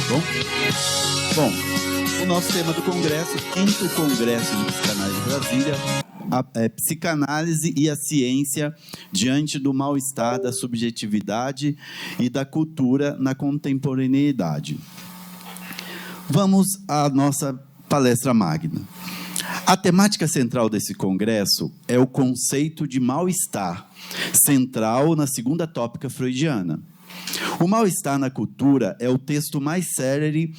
Bom? Bom, o nosso tema do congresso, 5º Congresso de Psicanálise de Brasília, é psicanálise e a ciência diante do mal-estar da subjetividade e da cultura na contemporaneidade. Vamos à nossa palestra magna. A temática central desse congresso é o conceito de mal-estar, central na segunda tópica freudiana. O mal-estar na cultura é o texto mais célere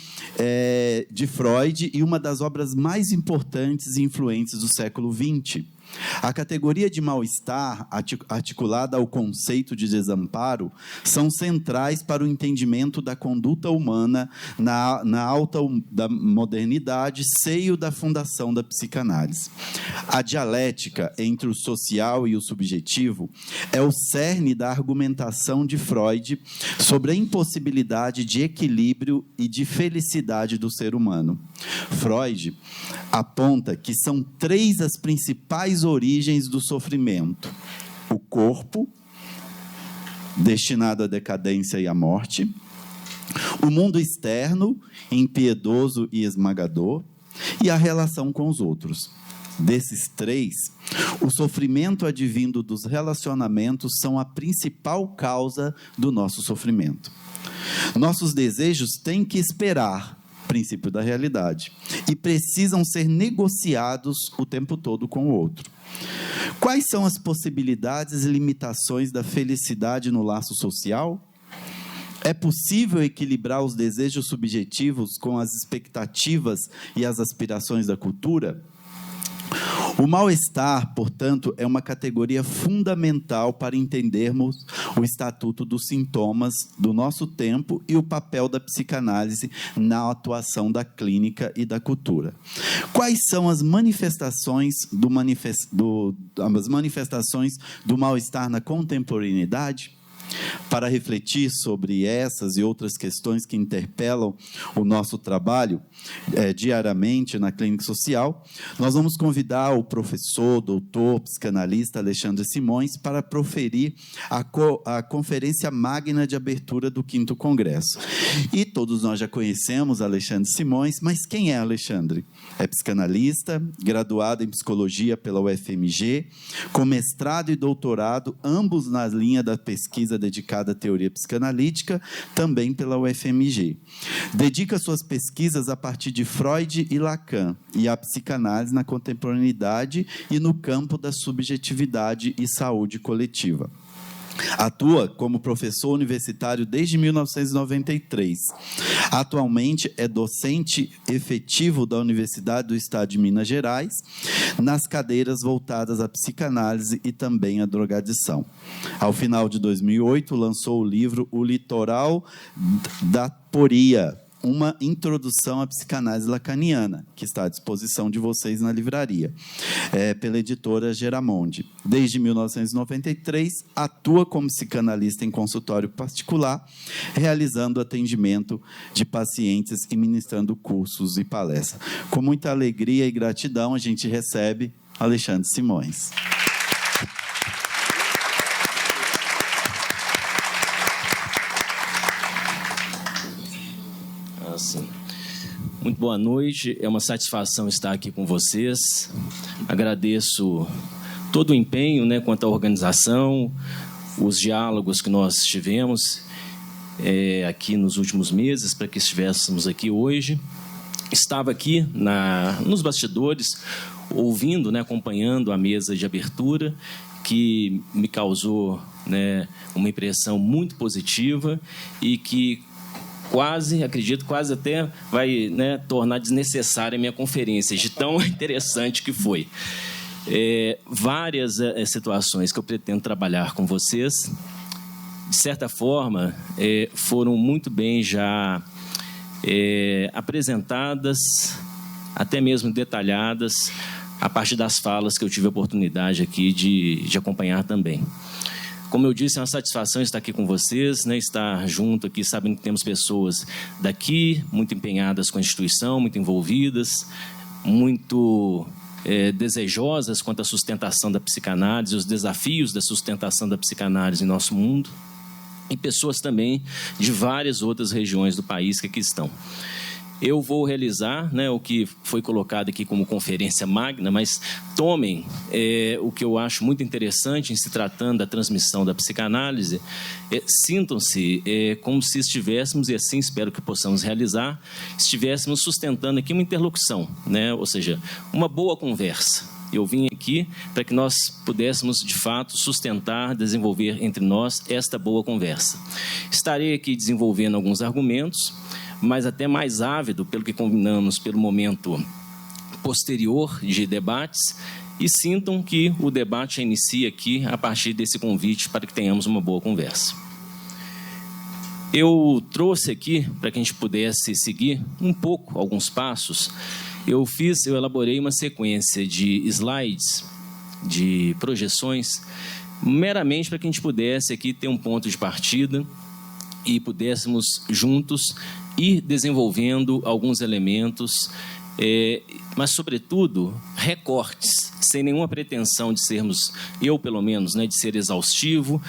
de Freud e uma das obras mais importantes e influentes do século XX. A categoria de mal-estar, articulada ao conceito de desamparo, são centrais para o entendimento da conduta humana na alta da modernidade, seio da fundação da psicanálise. A dialética entre o social e o subjetivo é o cerne da argumentação de Freud sobre a impossibilidade de equilíbrio e de felicidade do ser humano. Freud aponta que são 3 as principais origens do sofrimento: o corpo, destinado à decadência e à morte; o mundo externo, impiedoso e esmagador; e a relação com os outros. Desses 3, o sofrimento advindo dos relacionamentos são a principal causa do nosso sofrimento. Nossos desejos têm que esperar, princípio da realidade, e precisam ser negociados o tempo todo com o outro. Quais são as possibilidades e limitações da felicidade no laço social? É possível equilibrar os desejos subjetivos com as expectativas e as aspirações da cultura? O mal-estar, portanto, é uma categoria fundamental para entendermos o estatuto dos sintomas do nosso tempo e o papel da psicanálise na atuação da clínica e da cultura. Quais são as manifestações do mal-estar na contemporaneidade? Para refletir sobre essas e outras questões que interpelam o nosso trabalho diariamente na clínica social, nós vamos convidar o professor, doutor, psicanalista Alexandre Simões para proferir a conferência magna de abertura do 5º Congresso. E todos nós já conhecemos Alexandre Simões, mas quem é Alexandre? É psicanalista, graduado em psicologia pela UFMG, com mestrado e doutorado, ambos na linha da pesquisa dedicada à teoria psicanalítica, também pela UFMG. Dedica suas pesquisas a partir de Freud e Lacan e à psicanálise na contemporaneidade e no campo da subjetividade e saúde coletiva. Atua como professor universitário desde 1993. Atualmente é docente efetivo da Universidade do Estado de Minas Gerais, nas cadeiras voltadas à psicanálise e também à drogadição. Ao final de 2008, lançou o livro O Litoral da Poria, uma introdução à psicanálise lacaniana, que está à disposição de vocês na livraria, pela editora Geramonde. Desde 1993, atua como psicanalista em consultório particular, realizando atendimento de pacientes e ministrando cursos e palestras. Com muita alegria e gratidão, a gente recebe Alexandre Simões. Muito boa noite, é uma satisfação estar aqui com vocês. Agradeço todo o empenho, quanto à organização, os diálogos que nós tivemos aqui nos últimos meses, para que estivéssemos aqui hoje. Estava aqui nos bastidores, ouvindo, acompanhando a mesa de abertura, que me causou uma impressão muito positiva e que acredito, quase até vai tornar desnecessária a minha conferência, de tão interessante que foi. Várias situações que eu pretendo trabalhar com vocês, de certa forma, foram muito bem já apresentadas, até mesmo detalhadas, a partir das falas que eu tive a oportunidade aqui de acompanhar também. Como eu disse, é uma satisfação estar aqui com vocês, estar junto aqui, sabendo que temos pessoas daqui, muito empenhadas com a instituição, muito envolvidas, muito desejosas quanto à sustentação da psicanálise, os desafios da sustentação da psicanálise em nosso mundo. e pessoas também de várias outras regiões do país que aqui estão. Eu vou realizar, né, o que foi colocado aqui como conferência magna, mas tomem o que eu acho muito interessante em se tratando da transmissão da psicanálise, sintam-se como se estivéssemos, e assim espero que possamos realizar, estivéssemos sustentando aqui uma interlocução, né, ou seja, uma boa conversa. Eu vim aqui para que nós pudéssemos, de fato, sustentar, desenvolver entre nós esta boa conversa. Estarei aqui desenvolvendo alguns argumentos, mas até mais ávido, pelo que combinamos, pelo momento posterior de debates, e sintam que o debate já inicia aqui a partir desse convite para que tenhamos uma boa conversa. Eu trouxe aqui, para que a gente pudesse seguir um pouco, alguns passos, eu elaborei uma sequência de slides, de projeções, meramente para que a gente pudesse aqui ter um ponto de partida e pudéssemos juntos ir desenvolvendo alguns elementos, mas, sobretudo, recortes, sem nenhuma pretensão de sermos, eu pelo menos, né, de ser exaustivo,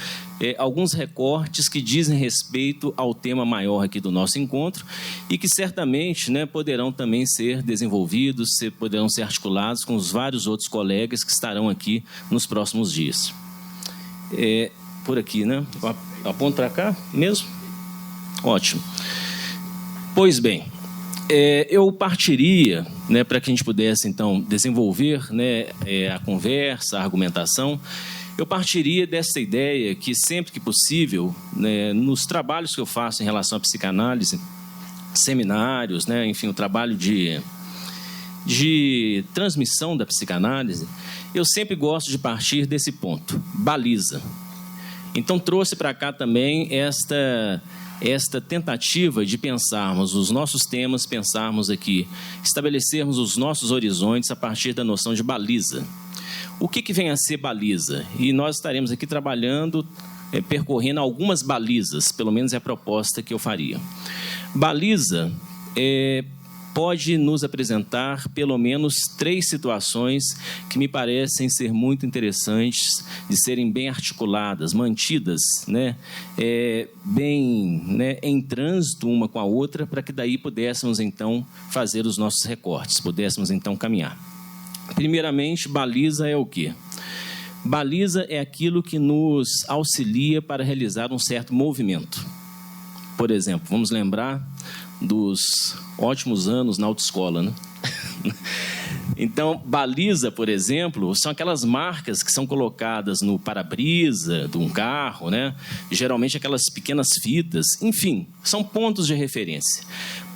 alguns recortes que dizem respeito ao tema maior aqui do nosso encontro e que certamente, né, poderão também ser desenvolvidos, poderão ser articulados com os vários outros colegas que estarão aqui nos próximos dias. Por aqui, né? Eu aponto para cá mesmo? Ótimo. Pois bem, eu partiria, né, para que a gente pudesse, então, desenvolver, né, a conversa, a argumentação, eu partiria dessa ideia que, sempre que possível, né, nos trabalhos que eu faço em relação à psicanálise, seminários, né, enfim, o trabalho de transmissão da psicanálise, eu sempre gosto de partir desse ponto, baliza. Então, trouxe para cá também esta tentativa de pensarmos os nossos temas, pensarmos aqui, estabelecermos os nossos horizontes a partir da noção de baliza. O que vem a ser baliza? E nós estaremos aqui trabalhando, percorrendo algumas balizas, pelo menos é a proposta que eu faria. Baliza pode nos apresentar pelo menos 3 situações que me parecem ser muito interessantes de serem bem articuladas, mantidas, né, bem, né, em trânsito uma com a outra, para que daí pudéssemos então fazer os nossos recortes, pudéssemos então caminhar. Primeiramente, baliza é o quê? Baliza é aquilo que nos auxilia para realizar um certo movimento. Por exemplo, vamos lembrar dos ótimos anos na autoescola, né? Então, baliza, por exemplo, são aquelas marcas que são colocadas no para-brisa de um carro, né? Geralmente aquelas pequenas fitas, enfim, são pontos de referência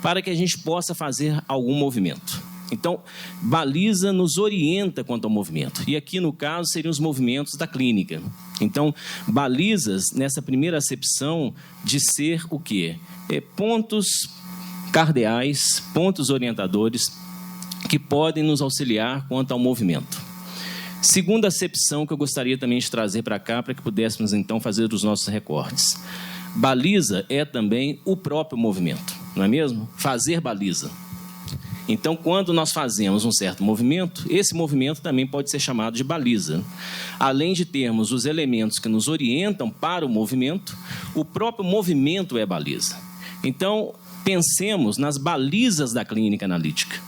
para que a gente possa fazer algum movimento. Então, baliza nos orienta quanto ao movimento. E aqui, no caso, seriam os movimentos da clínica. Então, balizas, nessa primeira acepção de ser o quê? Pontos cardeais, pontos orientadores que podem nos auxiliar quanto ao movimento. Segunda acepção que eu gostaria também de trazer para cá, para que pudéssemos então fazer os nossos recortes. Baliza é também o próprio movimento, não é mesmo? Fazer baliza. Então, quando nós fazemos um certo movimento, esse movimento também pode ser chamado de baliza. Além de termos os elementos que nos orientam para o movimento, o próprio movimento é baliza. Então, pensemos nas balizas da clínica analítica.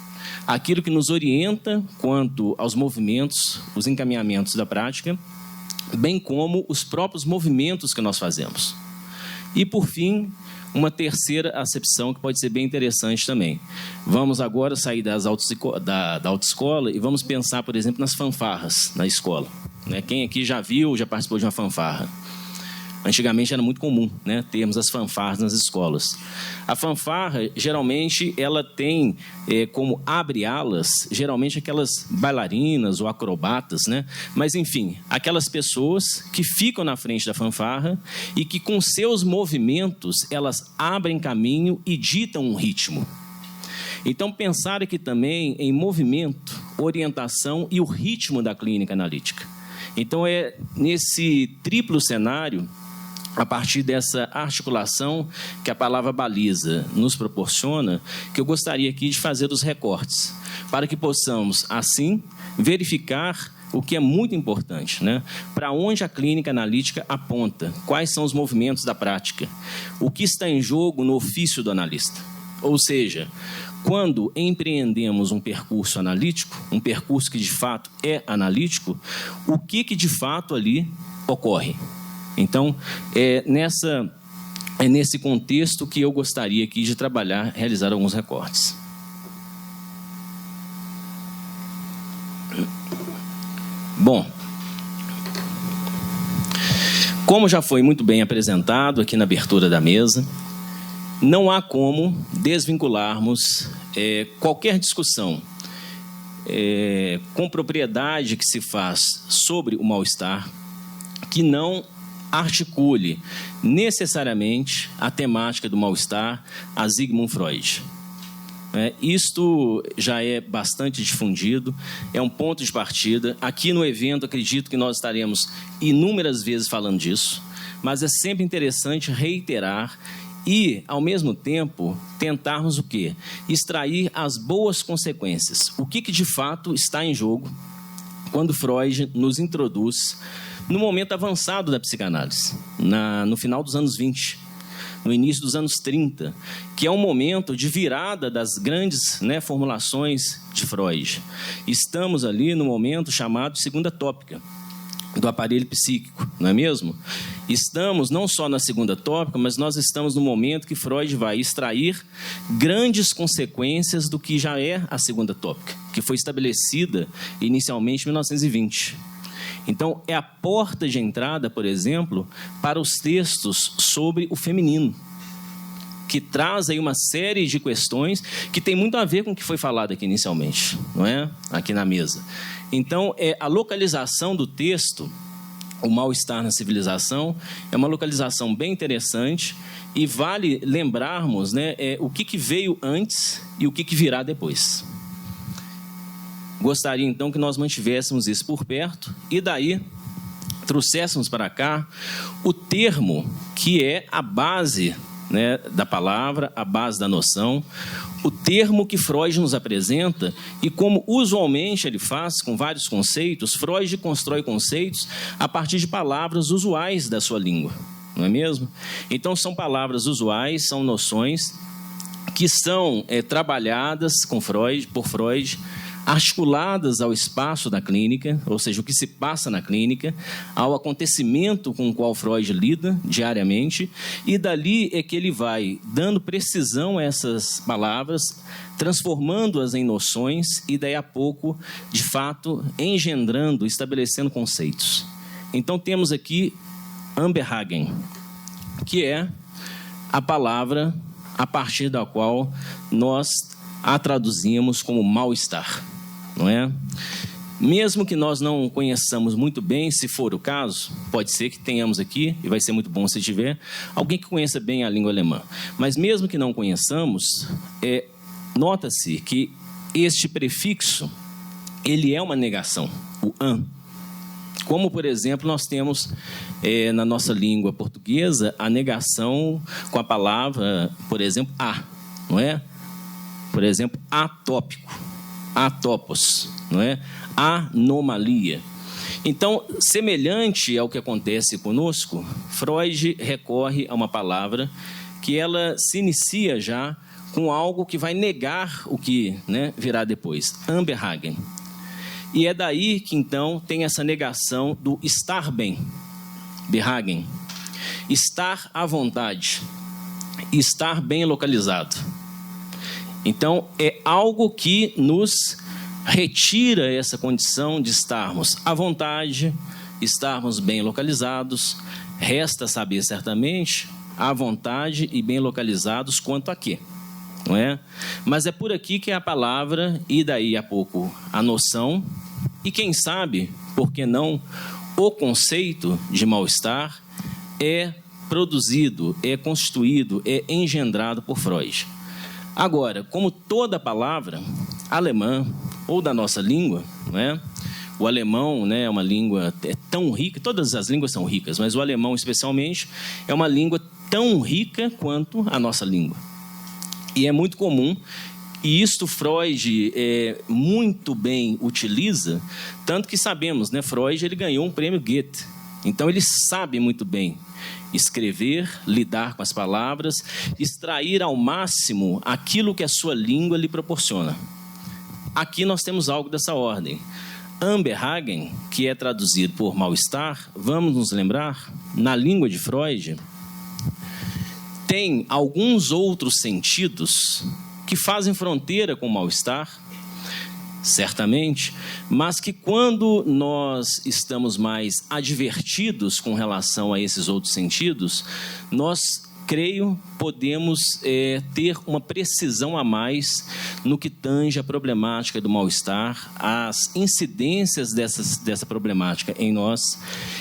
Aquilo que nos orienta quanto aos movimentos, os encaminhamentos da prática, bem como os próprios movimentos que nós fazemos. E, por fim, uma terceira acepção que pode ser bem interessante também. Vamos agora sair da autoescola e vamos pensar, por exemplo, nas fanfarras na escola. Quem aqui já viu, já participou de uma fanfarra? Antigamente era muito comum, né, termos as fanfarras nas escolas. A fanfarra, geralmente, ela tem como abre-alas, geralmente aquelas bailarinas ou acrobatas, né? Mas, enfim, aquelas pessoas que ficam na frente da fanfarra e que, com seus movimentos, elas abrem caminho e ditam um ritmo. Então, pensar aqui também em movimento, orientação e o ritmo da clínica analítica. Então, é nesse triplo cenário, a partir dessa articulação que a palavra baliza nos proporciona, que eu gostaria aqui de fazer os recortes, para que possamos, assim, verificar o que é muito importante, né? Para onde a clínica analítica aponta? Quais são os movimentos da prática? O que está em jogo no ofício do analista? Ou seja, quando empreendemos um percurso analítico, um percurso que de fato é analítico, o que de fato ali ocorre? Então, é nesse contexto que eu gostaria aqui de trabalhar, realizar alguns recortes. Bom, como já foi muito bem apresentado aqui na abertura da mesa, não há como desvincularmos qualquer discussão com propriedade que se faz sobre o mal-estar que não articule necessariamente a temática do mal-estar a Sigmund Freud. Isto já é bastante difundido, é um ponto de partida. Aqui no evento, acredito que nós estaremos inúmeras vezes falando disso, mas é sempre interessante reiterar e, ao mesmo tempo, tentarmos o quê? Extrair as boas consequências. O que de fato está em jogo quando Freud nos introduz no momento avançado da psicanálise, no final dos anos 20, no início dos anos 30, que é um momento de virada das grandes formulações de Freud. Estamos ali no momento chamado de segunda tópica do aparelho psíquico, não é mesmo? Estamos não só na segunda tópica, mas nós estamos no momento que Freud vai extrair grandes consequências do que já é a segunda tópica, que foi estabelecida inicialmente em 1920. Então, é a porta de entrada, por exemplo, para os textos sobre o feminino, que traz aí uma série de questões que tem muito a ver com o que foi falado aqui inicialmente, não é? Aqui na mesa. Então, a localização do texto, o mal-estar na civilização, é uma localização bem interessante e vale lembrarmos, o que veio antes e o que virá depois. Gostaria, então, que nós mantivéssemos isso por perto e daí trouxéssemos para cá o termo que é a base da palavra, a base da noção, o termo que Freud nos apresenta e como usualmente ele faz com vários conceitos. Freud constrói conceitos a partir de palavras usuais da sua língua, não é mesmo? Então, são palavras usuais, são noções que são trabalhadas por Freud, articuladas ao espaço da clínica, ou seja, o que se passa na clínica, ao acontecimento com o qual Freud lida diariamente, e dali é que ele vai dando precisão a essas palavras, transformando-as em noções e daí a pouco, de fato, engendrando, estabelecendo conceitos. Então temos aqui Amberhagen, que é a palavra a partir da qual nós a traduzimos como mal-estar. Não é? Mesmo que nós não conheçamos muito bem, se for o caso, pode ser que tenhamos aqui, e vai ser muito bom se tiver, alguém que conheça bem a língua alemã. Mas mesmo que não conheçamos, nota-se que este prefixo, ele é uma negação, o an. Como, por exemplo, nós temos na nossa língua portuguesa a negação com a palavra, por exemplo, a, não é? Por exemplo, atópico. Atopos, não é? Anomalia. Então, semelhante ao que acontece conosco, Freud recorre a uma palavra que ela se inicia já com algo que vai negar o que virá depois, Amberhagen. E é daí que, então, tem essa negação do estar bem, Behagen, estar à vontade, estar bem localizado. Então, é algo que nos retira essa condição de estarmos à vontade, estarmos bem localizados. Resta saber, certamente, à vontade e bem localizados quanto a quê, não é? Mas é por aqui que é a palavra, e daí a pouco a noção, e quem sabe, por que não, o conceito de mal-estar é produzido, é constituído, é engendrado por Freud. Agora, como toda palavra alemã ou da nossa língua, não é? O alemão é uma língua tão rica, todas as línguas são ricas, mas o alemão especialmente é uma língua tão rica quanto a nossa língua. E é muito comum E isto Freud muito bem utiliza, tanto que sabemos, né, Freud ele ganhou um prêmio Goethe. Então ele sabe muito bem escrever, lidar com as palavras, extrair ao máximo aquilo que a sua língua lhe proporciona. Aqui nós temos algo dessa ordem. Amberhagen, que é traduzido por mal-estar, vamos nos lembrar, na língua de Freud, tem alguns outros sentidos que fazem fronteira com o mal-estar, certamente, mas que quando nós estamos mais advertidos com relação a esses outros sentidos, nós, creio, podemos ter uma precisão a mais no que tange a problemática do mal-estar, as incidências dessa problemática em nós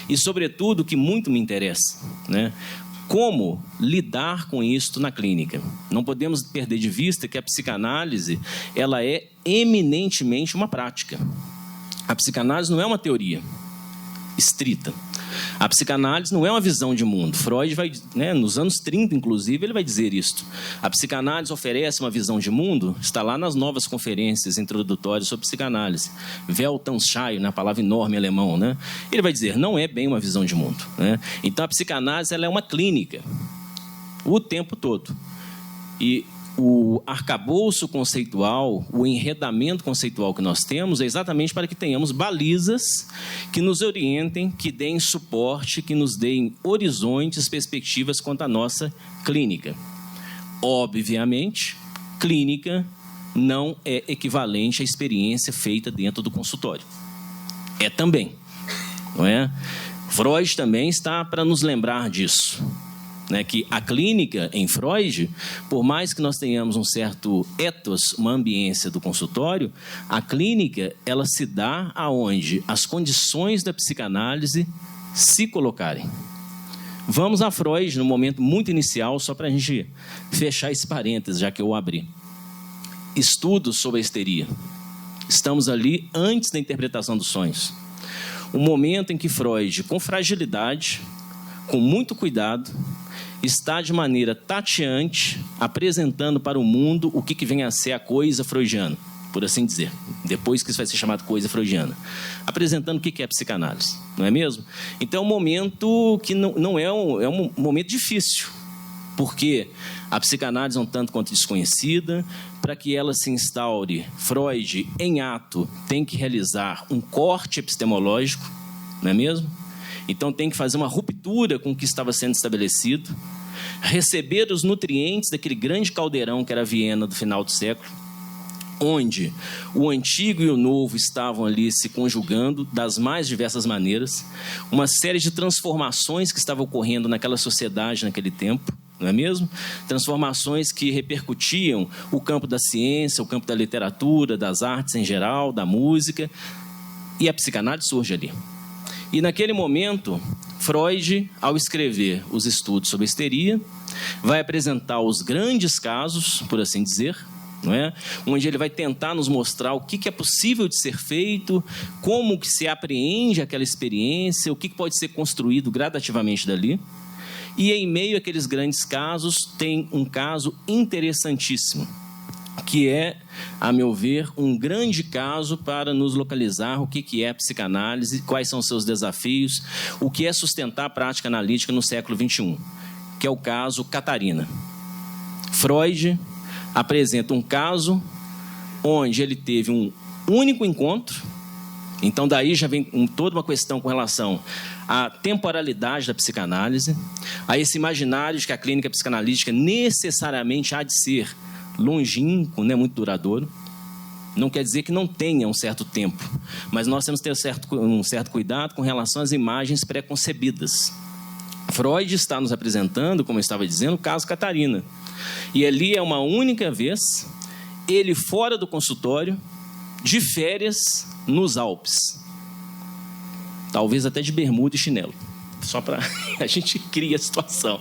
e, sobretudo, o que muito me interessa, né? Como lidar com isso na clínica. Não podemos perder de vista que a psicanálise ela é eminentemente uma prática. A psicanálise não é uma teoria estrita. A psicanálise não é uma visão de mundo. Freud vai, né, nos anos 30, inclusive, ele vai dizer isto. A psicanálise oferece uma visão de mundo, está lá nas novas conferências introdutórias sobre psicanálise. Weltanschauung, na palavra enorme alemão, né? Ele vai dizer, não é bem uma visão de mundo, né? Então, a psicanálise ela é uma clínica o tempo todo. E o arcabouço conceitual, o enredamento conceitual que nós temos é exatamente para que tenhamos balizas que nos orientem, que deem suporte, que nos deem horizontes, perspectivas quanto à nossa clínica. Obviamente, clínica não é equivalente à experiência feita dentro do consultório. É também, não é? Freud também está para nos lembrar disso. Né, que a clínica em Freud, por mais que nós tenhamos um certo ethos, uma ambiência do consultório, a clínica ela se dá aonde as condições da psicanálise se colocarem. Vamos a Freud no momento muito inicial, só para a gente fechar esse parênteses, já que eu abri. Estudos sobre a histeria. Estamos ali antes da interpretação dos sonhos. O momento em que Freud, com fragilidade, com muito cuidado, está de maneira tateante apresentando para o mundo o que vem a ser a coisa freudiana, por assim dizer, depois que isso vai ser chamado coisa freudiana, apresentando o que é a psicanálise, não é mesmo? Então é um momento que não é um momento difícil, porque a psicanálise é um tanto quanto desconhecida. Para que ela se instaure, Freud, em ato, tem que realizar um corte epistemológico, não é mesmo? Então tem que fazer uma ruptura com o que estava sendo estabelecido, receber os nutrientes daquele grande caldeirão que era a Viena do final do século, onde o antigo e o novo estavam ali se conjugando das mais diversas maneiras, uma série de transformações que estavam ocorrendo naquela sociedade naquele tempo, não é mesmo? Transformações que repercutiam o campo da ciência, o campo da literatura, das artes em geral, da música, e a psicanálise surge ali. E naquele momento, Freud, ao escrever os estudos sobre a histeria, vai apresentar os grandes casos, por assim dizer, não é? Onde ele vai tentar nos mostrar o que é possível de ser feito, como que se apreende aquela experiência, o que pode ser construído gradativamente dali. E em meio àqueles grandes casos, tem um caso interessantíssimo, que é, a meu ver, um grande caso para nos localizar o que é a psicanálise, quais são os seus desafios, o que é sustentar a prática analítica no século XXI, que é o caso Catarina. Freud apresenta um caso onde ele teve um único encontro, então daí já vem toda uma questão com relação à temporalidade da psicanálise, a esse imaginário de que a clínica psicanalítica necessariamente há de ser longínquo, né, muito duradouro. Não quer dizer que não tenha um certo tempo, mas nós temos que ter um certo cuidado com relação às imagens pré-concebidas. Freud está nos apresentando, como eu estava dizendo, o caso Catarina. E ali é uma única vez, ele fora do consultório, de férias nos Alpes. Talvez até de bermuda e chinelo. Só para a gente criar a situação.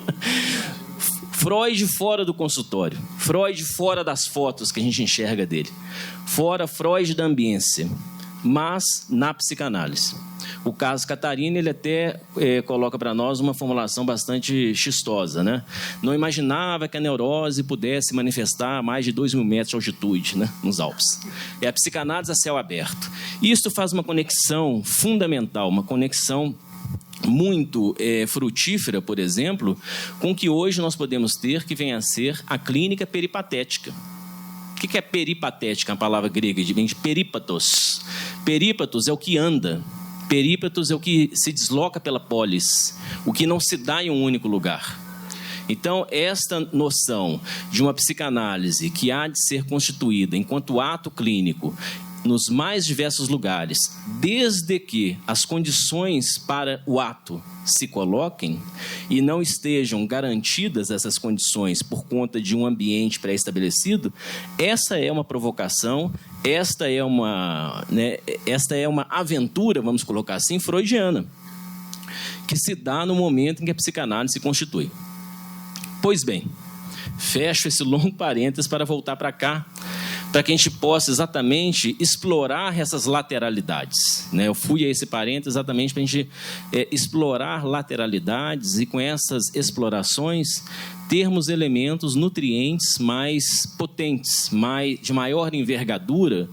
Freud fora do consultório, Freud fora das fotos que a gente enxerga dele, fora Freud da ambiência, mas na psicanálise. O caso Catarina, ele até coloca para nós uma formulação bastante chistosa, né? Não imaginava que a neurose pudesse manifestar a mais de 2.000 metros de altitude, né? Nos Alpes. É a psicanálise a céu aberto. Isso faz uma conexão fundamental, uma conexão muito frutífera, por exemplo, com o que hoje nós podemos ter, que vem a ser a clínica peripatética. O que é peripatética? A palavra grega vem de perípatos. Perípatos é o que anda. Perípatos é o que se desloca pela polis, o que não se dá em um único lugar. Então, esta noção de uma psicanálise que há de ser constituída enquanto ato clínico nos mais diversos lugares, desde que as condições para o ato se coloquem e não estejam garantidas essas condições por conta de um ambiente pré-estabelecido, essa é uma provocação, esta é uma aventura, vamos colocar assim, freudiana, que se dá no momento em que a psicanálise se constitui. Pois bem, fecho esse longo parênteses para voltar para cá, para que a gente possa exatamente explorar essas lateralidades, né? Eu fui a esse parênteses exatamente para a gente explorar lateralidades e, com essas explorações, termos elementos nutrientes mais potentes, de maior envergadura,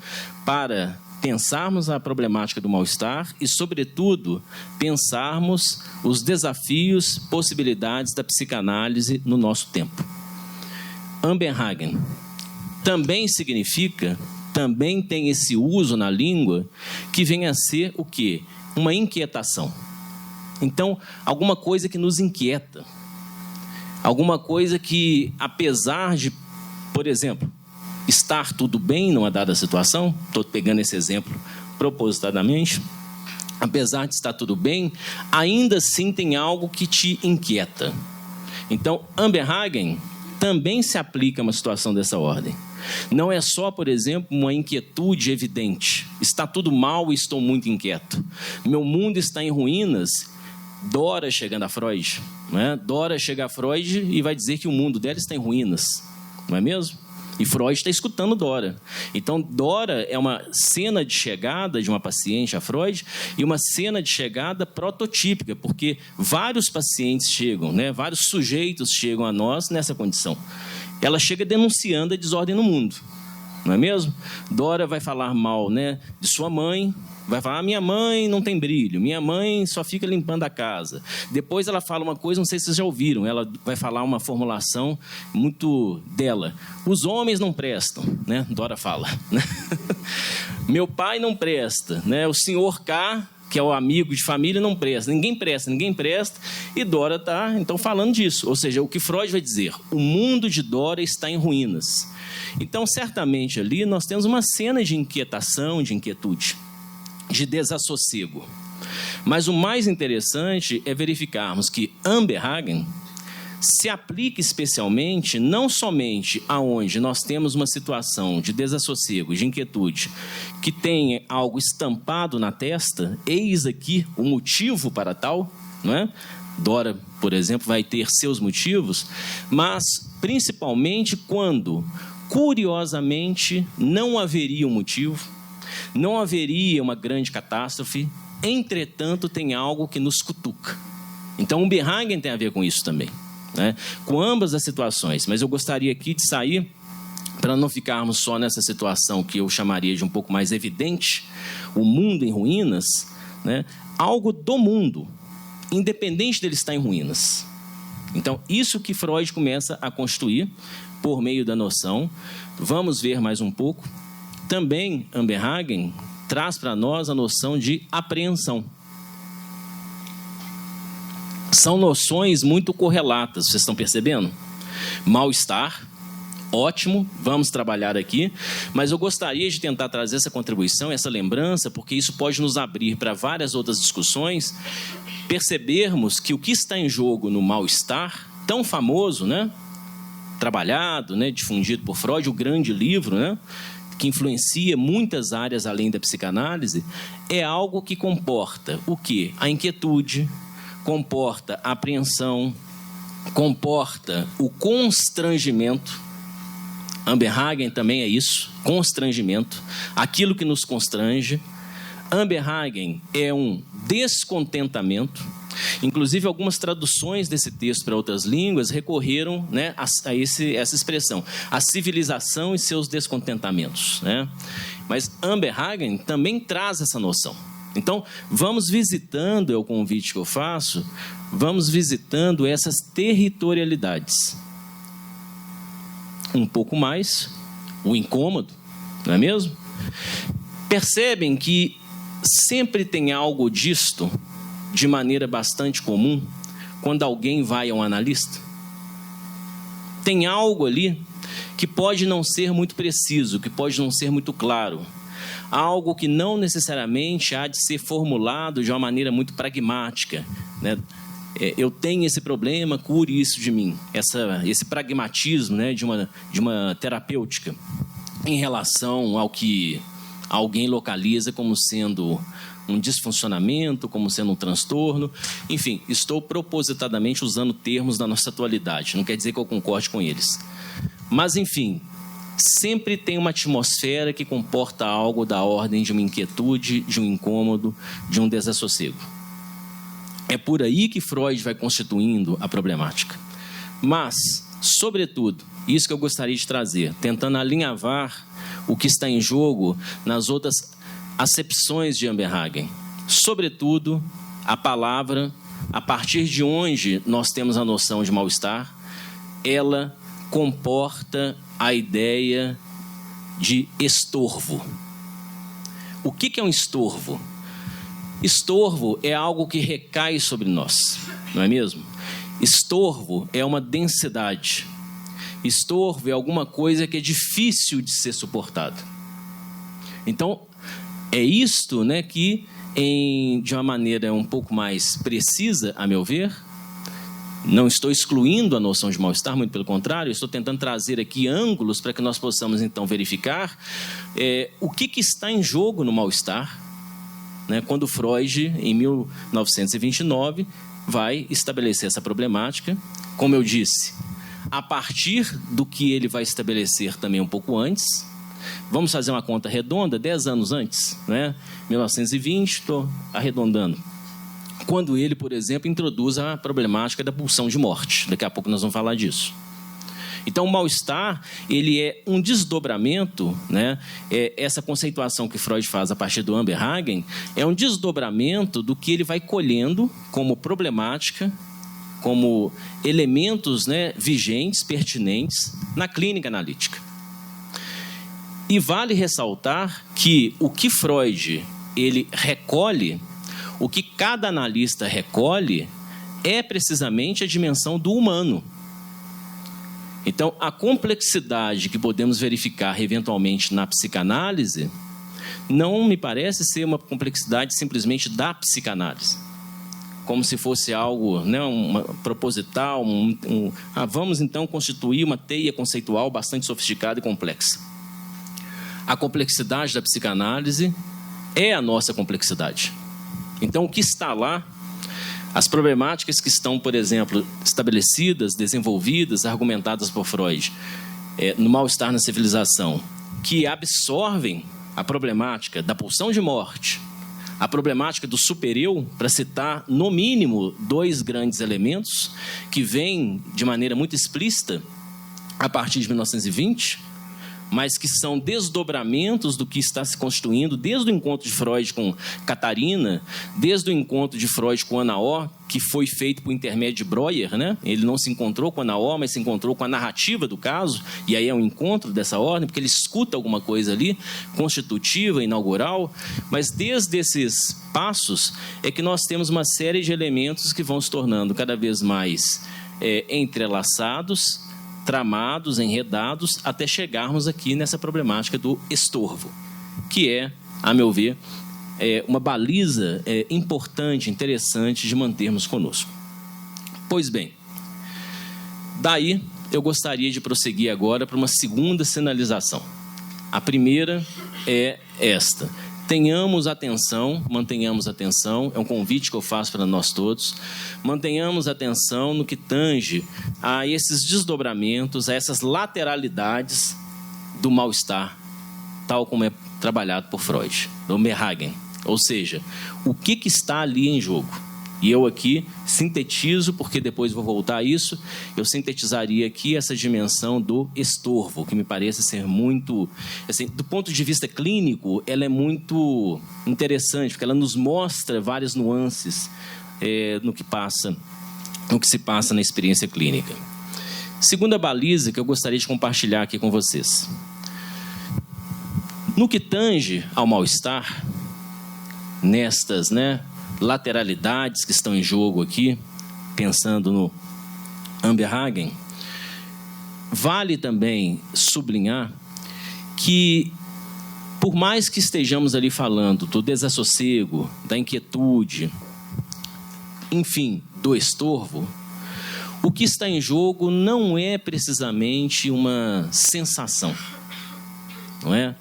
para pensarmos a problemática do mal-estar e, sobretudo, pensarmos os desafios, possibilidades da psicanálise no nosso tempo. Ambenhagen também significa, também tem esse uso na língua, que vem a ser o quê? Uma inquietação. Então, alguma coisa que nos inquieta. Alguma coisa que, apesar de, por exemplo, estar tudo bem numa dada situação, estou pegando esse exemplo propositadamente, apesar de estar tudo bem, ainda assim tem algo que te inquieta. Então, Ambenhagen também se aplica a uma situação dessa ordem. Não é só, por exemplo, uma inquietude evidente. Está tudo mal e estou muito inquieto. Meu mundo está em ruínas. Dora chegando a Freud, né? Dora chega a Freud e vai dizer que o mundo dela está em ruínas, não é mesmo? E Freud está escutando Dora. Então, Dora é uma cena de chegada de uma paciente a Freud e uma cena de chegada prototípica, porque vários pacientes chegam, né? Vários sujeitos chegam a nós nessa condição. Ela chega denunciando a desordem no mundo, não é mesmo? Dora vai falar mal, né, de sua mãe, vai falar, minha mãe não tem brilho, minha mãe só fica limpando a casa. Depois ela fala uma coisa, não sei se vocês já ouviram, ela vai falar uma formulação muito dela. Os homens não prestam, né? Dora fala. Né? Meu pai não presta, né? O senhor K, que é o amigo de família, não presta. Ninguém presta. E Dora está, então, falando disso. Ou seja, o que Freud vai dizer, o mundo de Dora está em ruínas. Então, certamente ali nós temos uma cena de inquietação, de inquietude, de desassossego. Mas o mais interessante é verificarmos que Ambenhagen se aplica especialmente não somente aonde nós temos uma situação de desassossego, de inquietude, que tem algo estampado na testa, eis aqui o motivo para tal, não é? Dora, por exemplo, vai ter seus motivos, mas principalmente quando, curiosamente, não haveria um motivo, não haveria uma grande catástrofe, entretanto, tem algo que nos cutuca. Então, o Ambenhagen tem a ver com isso também, né? Com ambas as situações, mas eu gostaria aqui de sair, para não ficarmos só nessa situação que eu chamaria de um pouco mais evidente, o mundo em ruínas, né? Algo do mundo, independente dele estar em ruínas. Então, isso que Freud começa a constituir por meio da noção. Vamos ver mais um pouco. Também Ambenhagen traz para nós a noção de apreensão. São noções muito correlatas, vocês estão percebendo? Mal-estar, ótimo, vamos trabalhar aqui, mas eu gostaria de tentar trazer essa contribuição, essa lembrança, porque isso pode nos abrir para várias outras discussões, percebermos que o que está em jogo no mal-estar, tão famoso, né? Trabalhado, né? Difundido por Freud, o grande livro, né? Que influencia muitas áreas além da psicanálise, é algo que comporta o quê? A inquietude, comporta a apreensão, comporta o constrangimento. Ambenhagen também é isso, constrangimento, aquilo que nos constrange. Amberhagen é um descontentamento. Inclusive, algumas traduções desse texto para outras línguas recorreram, né, a essa expressão, a civilização e seus descontentamentos, né? Mas Amberhagen também traz essa noção. Então, vamos visitando, é o convite que eu faço, vamos visitando essas territorialidades. Um pouco mais, o incômodo, não é mesmo? Percebem que sempre tem algo disto de maneira bastante comum quando alguém vai a um analista? Tem algo ali que pode não ser muito preciso, que pode não ser muito claro. Algo que não necessariamente há de ser formulado de uma maneira muito pragmática, né? Eu tenho esse problema, cure isso de mim. Esse pragmatismo, né, de uma terapêutica em relação ao que alguém localiza como sendo um desfuncionamento, como sendo um transtorno. Enfim, estou propositadamente usando termos da nossa atualidade. Não quer dizer que eu concorde com eles. Mas, enfim, sempre tem uma atmosfera que comporta algo da ordem de uma inquietude, de um incômodo, de um desassossego. É por aí que Freud vai constituindo a problemática. Mas, sobretudo, isso que eu gostaria de trazer, tentando alinhavar o que está em jogo nas outras acepções de Amberhagen. Sobretudo, a palavra, a partir de onde nós temos a noção de mal-estar, ela comporta a ideia de estorvo. O que é um estorvo? Estorvo é algo que recai sobre nós, não é mesmo? Estorvo é uma densidade. Estorvo é alguma coisa que é difícil de ser suportada. Então, é isto, né, que, de uma maneira um pouco mais precisa, a meu ver, não estou excluindo a noção de mal-estar, muito pelo contrário, estou tentando trazer aqui ângulos para que nós possamos, então, verificar o que está em jogo no mal-estar, né, quando Freud, em 1929, vai estabelecer essa problemática, como eu disse, a partir do que ele vai estabelecer também um pouco antes. Vamos fazer uma conta redonda, 10 anos antes, né? 1920, estou arredondando. Quando ele, por exemplo, introduz a problemática da pulsão de morte. Daqui a pouco nós vamos falar disso. Então, o mal-estar, ele é um desdobramento, né? Essa conceituação que Freud faz a partir do Amberhagen é um desdobramento do que ele vai colhendo como problemática, como elementos, né, vigentes, pertinentes na clínica analítica. E vale ressaltar que o que Freud ele recolhe, o que cada analista recolhe, é precisamente a dimensão do humano. Então, a complexidade que podemos verificar eventualmente na psicanálise não me parece ser uma complexidade simplesmente da psicanálise, como se fosse algo, né, proposital, vamos então constituir uma teia conceitual bastante sofisticada e complexa. A complexidade da psicanálise é a nossa complexidade. Então, o que está lá, as problemáticas que estão, por exemplo, estabelecidas, desenvolvidas, argumentadas por Freud, no mal-estar na civilização, que absorvem a problemática da pulsão de morte, a problemática do supereu, para citar, no mínimo, 2 grandes elementos que vêm de maneira muito explícita a partir de 1920, mas que são desdobramentos do que está se constituindo desde o encontro de Freud com Catarina, desde o encontro de Freud com Ana O, que foi feito por intermédio de Breuer, né? Ele não se encontrou com Ana O, mas se encontrou com a narrativa do caso, e aí é um encontro dessa ordem, porque ele escuta alguma coisa ali, constitutiva, inaugural, mas desde esses passos é que nós temos uma série de elementos que vão se tornando cada vez mais entrelaçados, tramados, enredados, até chegarmos aqui nessa problemática do estorvo, que é, a meu ver, uma baliza importante, interessante de mantermos conosco. Pois bem, daí eu gostaria de prosseguir agora para uma segunda sinalização. A primeira é esta: tenhamos atenção, mantenhamos atenção, é um convite que eu faço para nós todos, mantenhamos atenção no que tange a esses desdobramentos, a essas lateralidades do mal-estar, tal como é trabalhado por Freud, do Amberhagen, Ou seja, o que está ali em jogo? E eu aqui sintetizo, porque depois vou voltar a isso, eu sintetizaria aqui essa dimensão do estorvo, que me parece ser muito... Assim, do ponto de vista clínico, ela é muito interessante, porque ela nos mostra várias nuances no que se passa na experiência clínica. Segunda baliza que eu gostaria de compartilhar aqui com vocês. No que tange ao mal-estar, nestas, lateralidades que estão em jogo aqui, pensando no Amberhagen, vale também sublinhar que, por mais que estejamos ali falando do desassossego, da inquietude, enfim, do estorvo, o que está em jogo não é precisamente uma sensação, não é?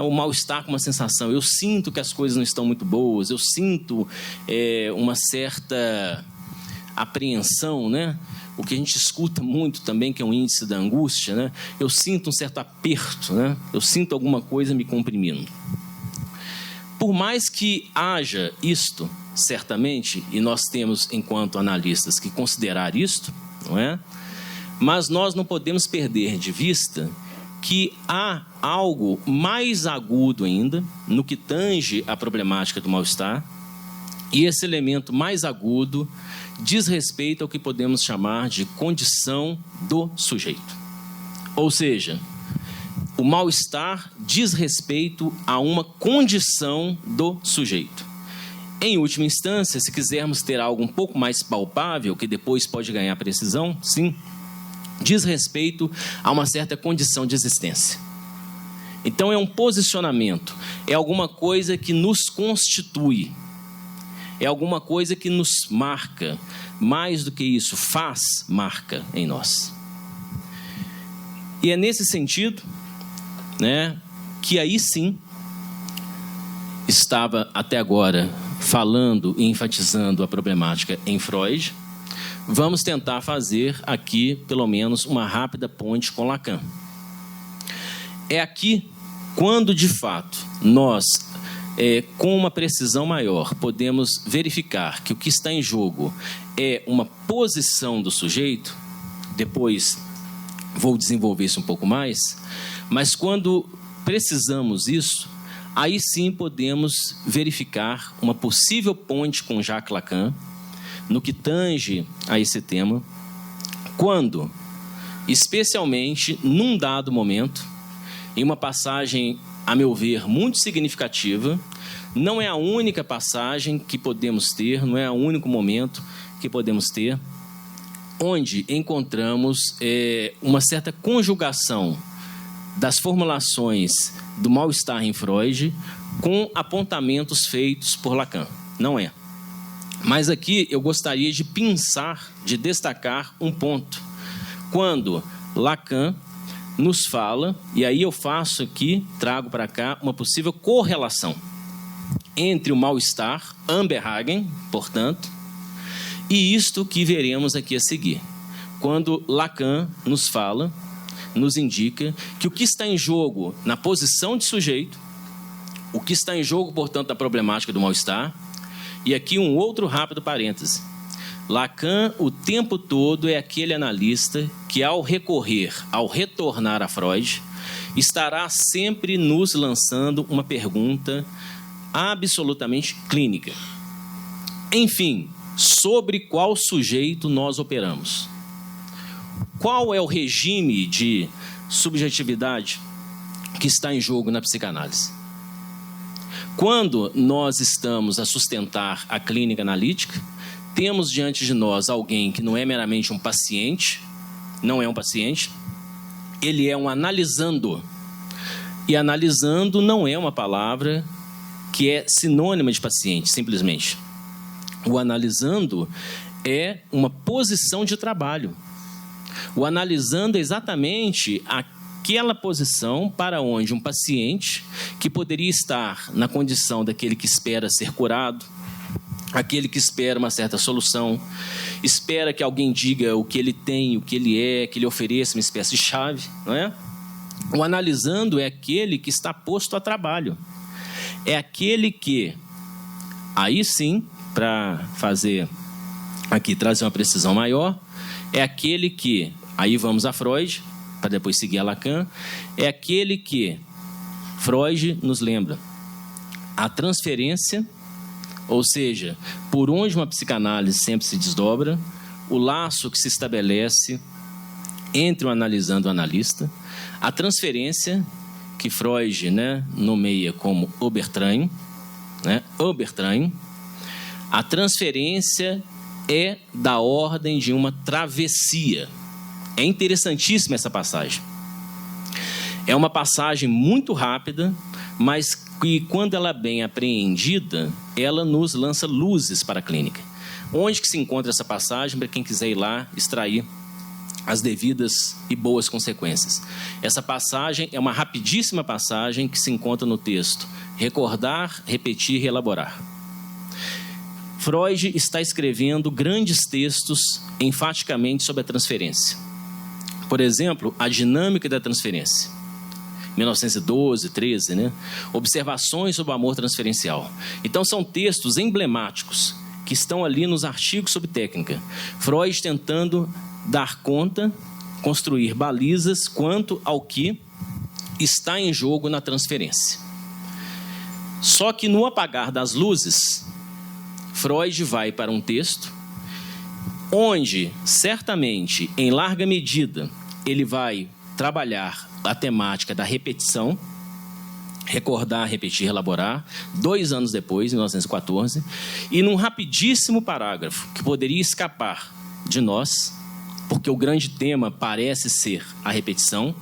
O mal-estar com uma sensação. Eu sinto que as coisas não estão muito boas, eu sinto uma certa apreensão, O que a gente escuta muito também, que é um índice da angústia, Eu sinto um certo aperto, Eu sinto alguma coisa me comprimindo. Por mais que haja isto, certamente, e nós temos, enquanto analistas, que considerar isto, não é? Mas nós não podemos perder de vista que há algo mais agudo ainda no que tange a problemática do mal-estar, e esse elemento mais agudo diz respeito ao que podemos chamar de condição do sujeito. Ou seja, o mal-estar diz respeito a uma condição do sujeito. Em última instância, se quisermos ter algo um pouco mais palpável, que depois pode ganhar precisão, sim, diz respeito a uma certa condição de existência. Então, é um posicionamento, é alguma coisa que nos constitui, é alguma coisa que nos marca, mais do que isso, faz marca em nós. E é nesse sentido, que aí sim, estava até agora falando e enfatizando a problemática em Freud. Vamos tentar fazer aqui, pelo menos, uma rápida ponte com Lacan. É aqui, quando de fato nós, com uma precisão maior, podemos verificar que o que está em jogo é uma posição do sujeito, depois vou desenvolver isso um pouco mais, mas quando precisamos isso, aí sim podemos verificar uma possível ponte com Jacques Lacan, no que tange a esse tema, quando, especialmente num dado momento, em uma passagem, a meu ver, muito significativa, não é a única passagem que podemos ter, não é o único momento que podemos ter, onde encontramos uma certa conjugação das formulações do mal-estar em Freud com apontamentos feitos por Lacan. Não é. Mas aqui eu gostaria de pensar, de destacar um ponto. Quando Lacan nos fala, e aí eu faço aqui, trago para cá, uma possível correlação entre o mal-estar, Amberhagen, portanto, e isto que veremos aqui a seguir. Quando Lacan nos fala, nos indica que o que está em jogo na posição de sujeito, o que está em jogo, portanto, na problemática do mal-estar. E aqui um outro rápido parêntese. Lacan, o tempo todo, é aquele analista que, ao retornar a Freud, estará sempre nos lançando uma pergunta absolutamente clínica. Enfim, sobre qual sujeito nós operamos? Qual é o regime de subjetividade que está em jogo na psicanálise? Quando nós estamos a sustentar a clínica analítica, temos diante de nós alguém que não é meramente um paciente, não é um paciente, ele é um analisando. E analisando não é uma palavra que é sinônima de paciente, simplesmente. O analisando é uma posição de trabalho. O analisando é exatamente aquela posição para onde um paciente, que poderia estar na condição daquele que espera ser curado, aquele que espera uma certa solução, espera que alguém diga o que ele tem, o que ele é, que ele ofereça uma espécie de chave, não é? O analisando é aquele que está posto a trabalho. É aquele que, aí sim, para fazer aqui, trazer uma precisão maior, é aquele que, aí vamos a Freud, para depois seguir a Lacan, é aquele que Freud nos lembra. A transferência, ou seja, por onde uma psicanálise sempre se desdobra, o laço que se estabelece entre o analisando e o analista, a transferência, que Freud, né, nomeia como Obertranho, né, Obertranho. A transferência é da ordem de uma travessia. É interessantíssima essa passagem. É uma passagem muito rápida, mas que, quando ela é bem apreendida, ela nos lança luzes para a clínica. Onde que se encontra essa passagem, para quem quiser ir lá extrair as devidas e boas consequências? Essa passagem é uma rapidíssima passagem que se encontra no texto Recordar, Repetir e Elaborar. Freud está escrevendo grandes textos enfaticamente sobre a transferência. Por exemplo, A Dinâmica da Transferência, 1912, 13, né? Observações sobre o amor transferencial. Então, são textos emblemáticos que estão ali nos artigos sobre técnica. Freud tentando dar conta, construir balizas quanto ao que está em jogo na transferência. Só que no apagar das luzes, Freud vai para um texto onde, certamente, em larga medida, ele vai trabalhar a temática da repetição, recordar, repetir, elaborar, 2 anos depois, em 1914, e num rapidíssimo parágrafo que poderia escapar de nós, porque o grande tema parece ser a repetição,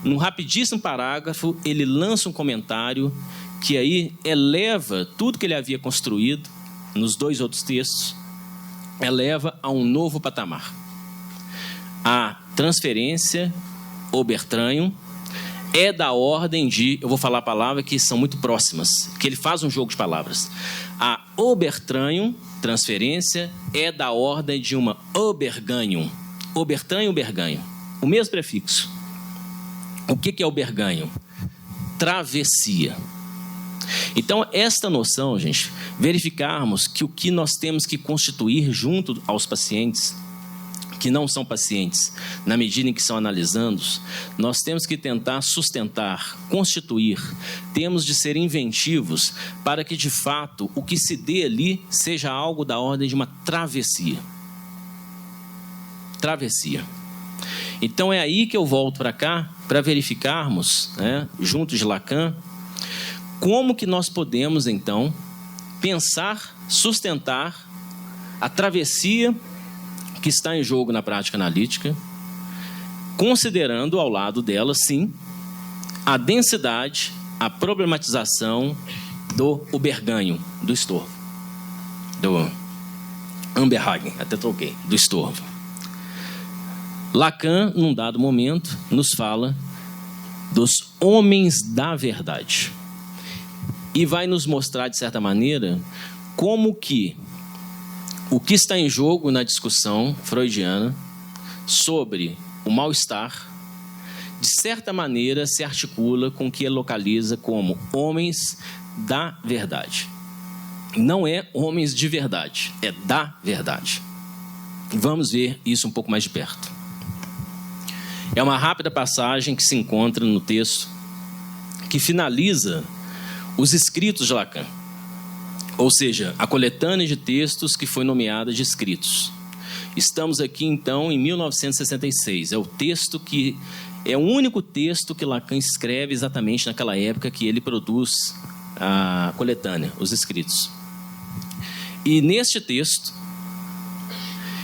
num rapidíssimo parágrafo ele lança um comentário que aí eleva tudo que ele havia construído nos 2 outros textos, eleva a um novo patamar. A transferência, Obertranho, é da ordem de... Eu vou falar palavras que são muito próximas, que ele faz um jogo de palavras. A Obertranho, transferência, é da ordem de uma Oberganho. Obertranho e Oberganho. O mesmo prefixo. O que é Oberganho? Travessia. Então, esta noção, gente, verificarmos que o que nós temos que constituir junto aos pacientes, que não são pacientes, na medida em que são analisandos, nós temos que tentar sustentar, constituir, temos de ser inventivos para que, de fato, o que se dê ali seja algo da ordem de uma travessia. Travessia. Então, é aí que eu volto para cá, para verificarmos, né, junto de Lacan, como que nós podemos, então, pensar, sustentar a travessia que está em jogo na prática analítica, considerando ao lado dela, sim, a densidade, a problematização do Oberganho, do estorvo, do Amberhagen, até troquei, do estorvo. Lacan, num dado momento, nos fala dos homens da verdade. E vai nos mostrar, de certa maneira, como que o que está em jogo na discussão freudiana sobre o mal-estar, de certa maneira, se articula com o que ele localiza como homens da verdade. Não é homens de verdade, é da verdade. Vamos ver isso um pouco mais de perto. É uma rápida passagem que se encontra no texto que finaliza os escritos de Lacan, ou seja, a coletânea de textos que foi nomeada de escritos. Estamos aqui, então, em 1966. É o texto que é o único texto que Lacan escreve exatamente naquela época que ele produz a coletânea, os escritos. E neste texto,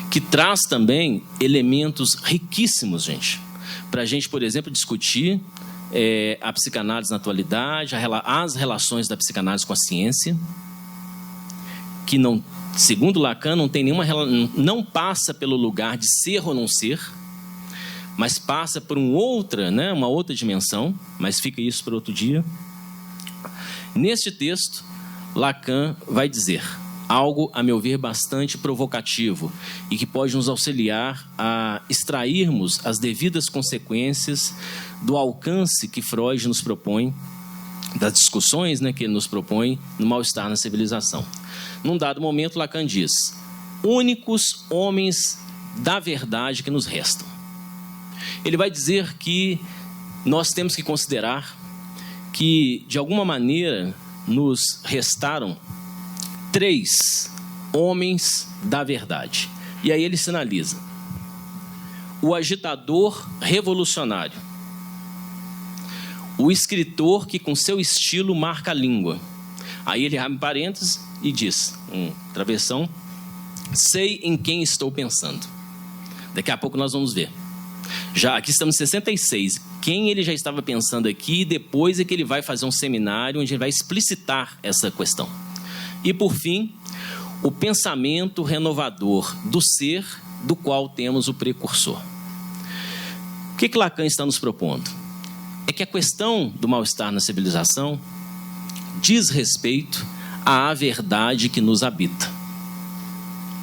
que traz também elementos riquíssimos, gente, para a gente, por exemplo, discutir a psicanálise na atualidade, as relações da psicanálise com a ciência, que não, segundo Lacan, não tem nenhuma, não passa pelo lugar de ser ou não ser, mas passa por uma outra dimensão, mas fica isso para outro dia. Neste texto, Lacan vai dizer algo, a meu ver, bastante provocativo e que pode nos auxiliar a extrairmos as devidas consequências do alcance que Freud nos propõe, das discussões, né, que ele nos propõe no mal-estar na civilização. Num dado momento, Lacan diz: únicos homens da verdade que nos restam. Ele vai dizer que nós temos que considerar que, de alguma maneira, nos restaram 3 homens da verdade. E aí ele sinaliza: o agitador revolucionário, o escritor que com seu estilo marca a língua. Aí ele abre parênteses e diz, travessão: sei em quem estou pensando. Daqui a pouco nós vamos ver. Já aqui estamos em 66. Quem ele já estava pensando aqui, depois é que ele vai fazer um seminário onde ele vai explicitar essa questão. E por fim, o pensamento renovador do ser, do qual temos o precursor. O que Lacan está nos propondo? É que a questão do mal-estar na civilização diz respeito à verdade que nos habita.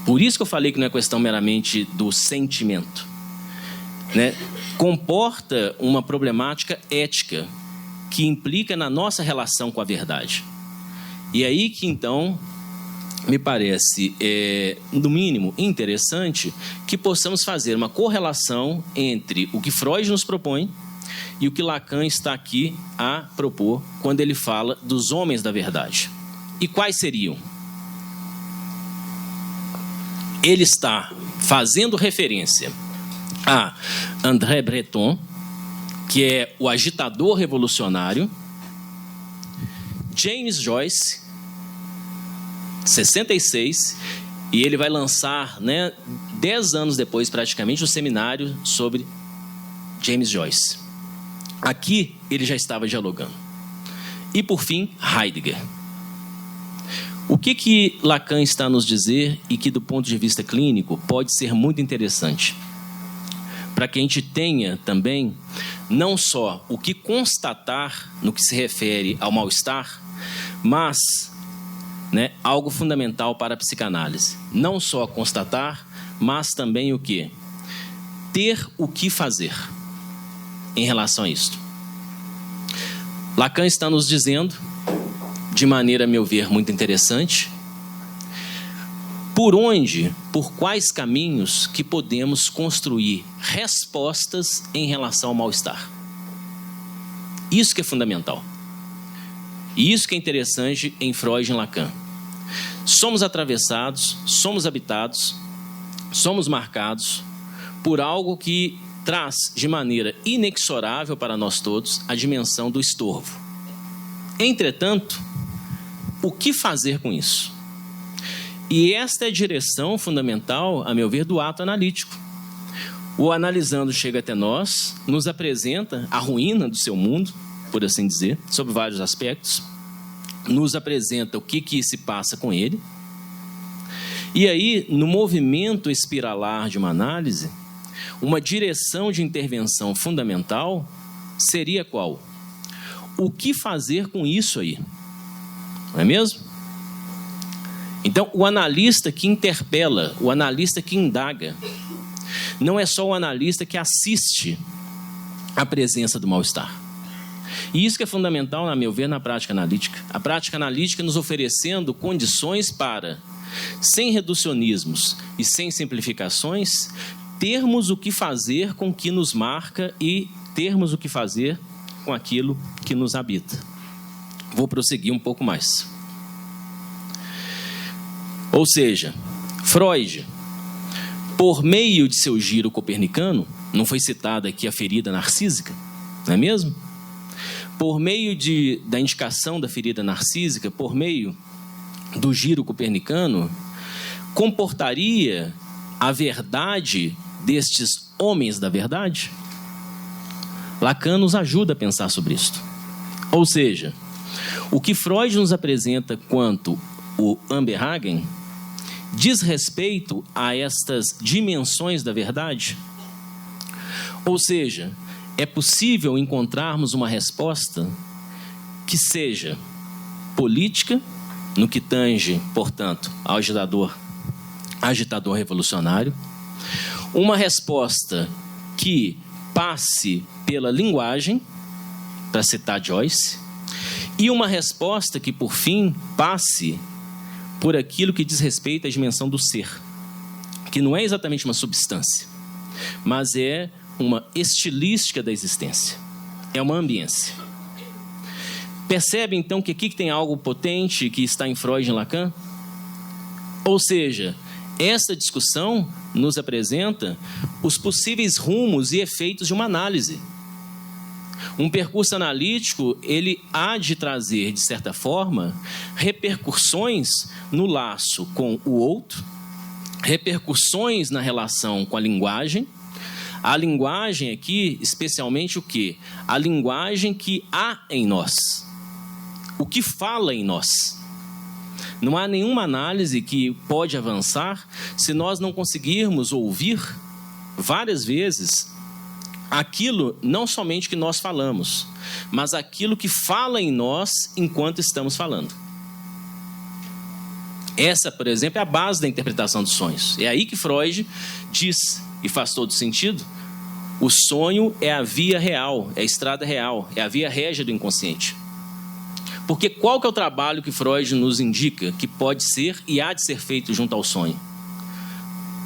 Por isso que eu falei que não é questão meramente do sentimento, né? Comporta uma problemática ética que implica na nossa relação com a verdade. E aí que, então, me parece, no mínimo, interessante que possamos fazer uma correlação entre o que Freud nos propõe e o que Lacan está aqui a propor quando ele fala dos homens da verdade. E quais seriam? Ele está fazendo referência a André Breton, que é o agitador revolucionário, James Joyce, 66, e ele vai lançar, 10 anos depois, praticamente, um seminário sobre James Joyce. Aqui ele já estava dialogando. E, por fim, Heidegger. O que Lacan está a nos dizer e que, do ponto de vista clínico, pode ser muito interessante? Para que a gente tenha também, não só o que constatar no que se refere ao mal-estar, mas algo fundamental para a psicanálise. Não só constatar, mas também o quê? Ter o que fazer em relação a isto. Lacan está nos dizendo, de maneira, a meu ver, muito interessante, por quais caminhos que podemos construir respostas em relação ao mal-estar. Isso que é fundamental. E isso que é interessante em Freud e em Lacan. Somos atravessados, somos habitados, somos marcados por algo que traz de maneira inexorável para nós todos a dimensão do estorvo. Entretanto, o que fazer com isso? E esta é a direção fundamental, a meu ver, do ato analítico. O analisando chega até nós, nos apresenta a ruína do seu mundo, por assim dizer, sob vários aspectos, nos apresenta o que se passa com ele. E aí, no movimento espiralar de uma análise, uma direção de intervenção fundamental seria qual? O que fazer com isso aí? Não é mesmo? Então, o analista que interpela, o analista que indaga, não é só o analista que assiste à presença do mal-estar. E isso que é fundamental, a meu ver, na prática analítica. A prática analítica nos oferecendo condições para, sem reducionismos e sem simplificações, termos o que fazer com o que nos marca e termos o que fazer com aquilo que nos habita. Vou prosseguir um pouco mais. Ou seja, Freud, por meio de seu giro copernicano, não foi citada aqui a ferida narcísica, não é mesmo? Por meio da indicação da ferida narcísica, por meio do giro copernicano, comportaria a verdade destes homens da verdade? Lacan nos ajuda a pensar sobre isto. Ou seja, o que Freud nos apresenta quanto o Amberhagen diz respeito a estas dimensões da verdade? Ou seja, é possível encontrarmos uma resposta que seja política, no que tange, portanto, ao agitador revolucionário, uma resposta que passe pela linguagem, para citar Joyce, e uma resposta que, por fim, passe por aquilo que diz respeito à dimensão do ser, que não é exatamente uma substância, mas é uma estilística da existência, é uma ambiência. Percebe, então, que aqui tem algo potente que está em Freud e em Lacan? Ou seja, essa discussão nos apresenta os possíveis rumos e efeitos de uma análise. Um percurso analítico, ele há de trazer, de certa forma, repercussões no laço com o outro, repercussões na relação com a linguagem. A linguagem aqui, especialmente o quê? A linguagem que há em nós. O que fala em nós. Não há nenhuma análise que pode avançar se nós não conseguirmos ouvir várias vezes aquilo não somente que nós falamos, mas aquilo que fala em nós enquanto estamos falando. Essa, por exemplo, é a base da interpretação dos sonhos. É aí que Freud diz, e faz todo sentido, o sonho é a via real, é a estrada real, é a via régia do inconsciente. Porque qual que é o trabalho que Freud nos indica que pode ser e há de ser feito junto ao sonho?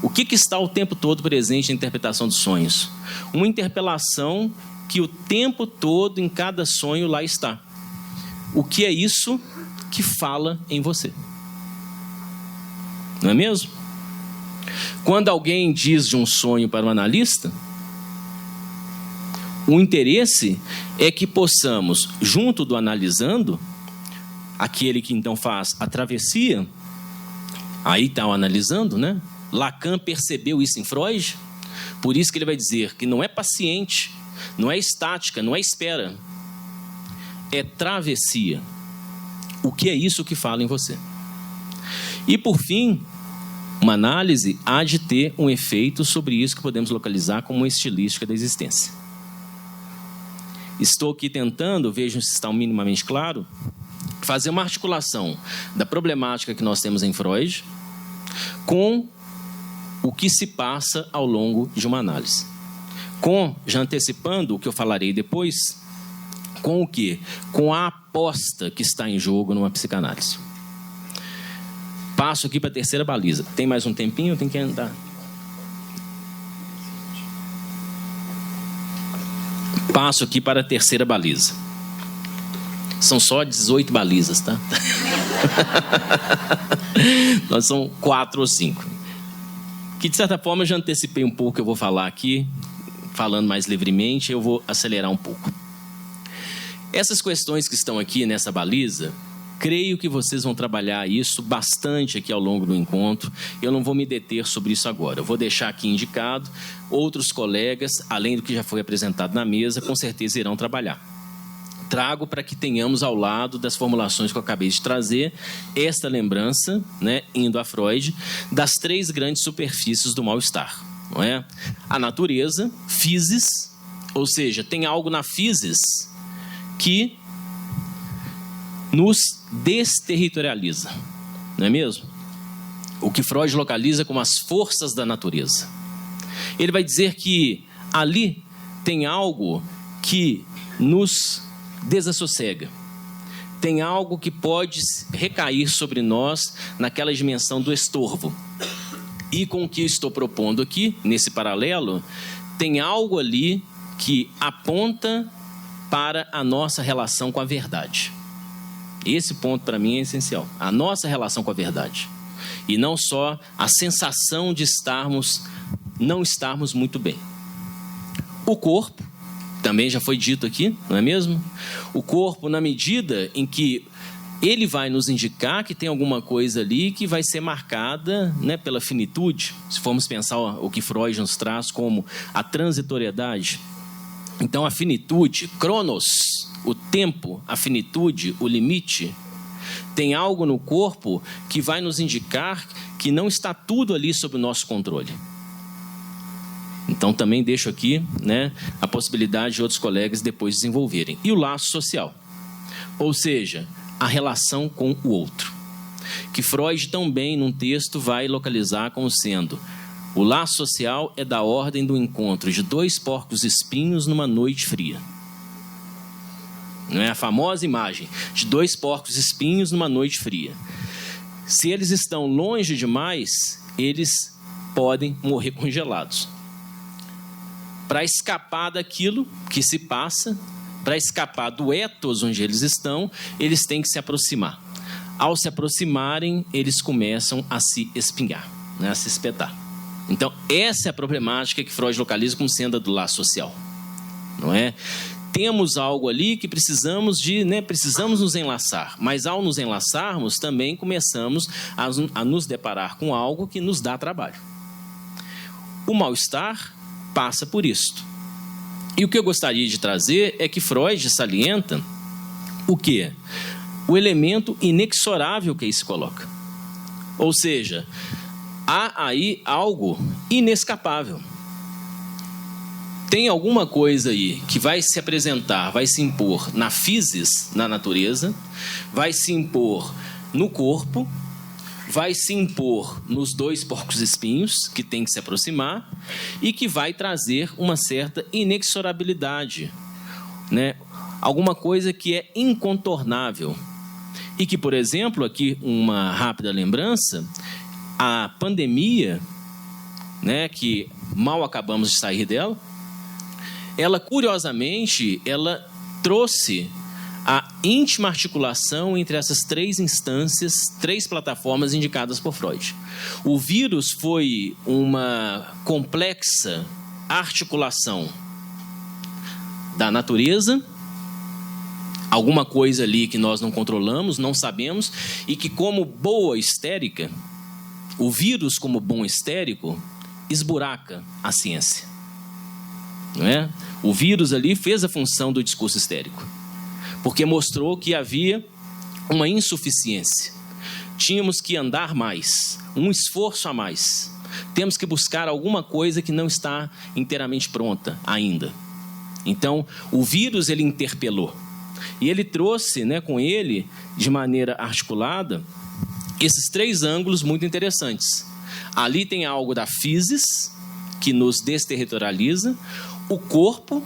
O que está o tempo todo presente na interpretação dos sonhos? Uma interpelação que o tempo todo em cada sonho lá está. O que é isso que fala em você? Não é mesmo? Quando alguém diz de um sonho para um analista, o interesse é que possamos, junto do analisando, aquele que então faz a travessia, aí está o analisando, né? Lacan percebeu isso em Freud, por isso que ele vai dizer que não é paciente, não é estática, não é espera, é travessia. O que é isso que fala em você? E por fim, uma análise há de ter um efeito sobre isso que podemos localizar como uma estilística da existência. Estou aqui tentando, vejam se está minimamente claro, fazer uma articulação da problemática que nós temos em Freud com o que se passa ao longo de uma análise. Já antecipando o que eu falarei depois, com o quê? Com a aposta que está em jogo numa psicanálise. Passo aqui para a terceira baliza. Tem mais um tempinho? Tem que andar. Passo aqui para a terceira baliza. São só 18 balizas, tá? Nós são 4 ou 5. Que, de certa forma, eu já antecipei um pouco o que eu vou falar aqui. Falando mais livremente, eu vou acelerar um pouco. Essas questões que estão aqui nessa baliza, creio que vocês vão trabalhar isso bastante aqui ao longo do encontro. Eu não vou me deter sobre isso agora. Eu vou deixar aqui indicado. Outros colegas, além do que já foi apresentado na mesa, com certeza irão trabalhar. Trago para que tenhamos ao lado das formulações que eu acabei de trazer, esta lembrança, né, indo a Freud, das 3 grandes superfícies do mal-estar. Não é? A natureza, physis, ou seja, tem algo na physis que nos desterritorializa, não é mesmo? O que Freud localiza como as forças da natureza. Ele vai dizer que ali tem algo que nos desassossega. Tem algo que pode recair sobre nós naquela dimensão do estorvo. E com o que eu estou propondo aqui, nesse paralelo, tem algo ali que aponta para a nossa relação com a verdade. Esse ponto para mim é essencial. A nossa relação com a verdade. E não só a sensação de não estarmos muito bem. O corpo, também já foi dito aqui, não é mesmo? O corpo, na medida em que ele vai nos indicar que tem alguma coisa ali que vai ser marcada, né, pela finitude. Se formos pensar o que Freud nos traz como a transitoriedade. Então, a finitude, cronos, o tempo, a finitude, o limite, tem algo no corpo que vai nos indicar que não está tudo ali sob o nosso controle. Então, também deixo aqui, né, a possibilidade de outros colegas depois desenvolverem. E o laço social, ou seja, a relação com o outro, que Freud também, num texto, vai localizar como sendo: o laço social é da ordem do encontro de 2 porcos espinhos numa noite fria. Não é a famosa imagem de 2 porcos espinhos numa noite fria. Se eles estão longe demais, eles podem morrer congelados. Para escapar daquilo que se passa, para escapar do ethos onde eles estão, eles têm que se aproximar. Ao se aproximarem, eles começam a se espinhar, né, a se espetar. Então, essa é a problemática que Freud localiza como sendo a do laço social. Não é? Temos algo ali que precisamos nos enlaçar, mas ao nos enlaçarmos, também começamos a nos deparar com algo que nos dá trabalho. O mal-estar passa por isto. E o que eu gostaria de trazer é que Freud salienta o quê? O elemento inexorável que aí se coloca. Ou seja, há aí algo inescapável. Tem alguma coisa aí que vai se apresentar, vai se impor na physis, na natureza, vai se impor no corpo, vai se impor nos dois porcos-espinhos, que tem que se aproximar, e que vai trazer uma certa inexorabilidade, né? Alguma coisa que é incontornável. E que, por exemplo, aqui uma rápida lembrança, a pandemia, né, que mal acabamos de sair dela, ela, curiosamente, ela trouxe a íntima articulação entre essas três instâncias, três plataformas indicadas por Freud. O vírus foi uma complexa articulação da natureza, alguma coisa ali que nós não controlamos, não sabemos, e que, como boa histérica, o vírus, como bom histérico, esburaca a ciência. Não é? O vírus ali fez a função do discurso histérico, porque mostrou que havia uma insuficiência. Tínhamos que andar mais, um esforço a mais. Temos que buscar alguma coisa que não está inteiramente pronta ainda. Então, o vírus, ele interpelou. E ele trouxe, né, com ele, de maneira articulada, esses três ângulos muito interessantes. Ali tem algo da physis, que nos desterritorializa, o corpo,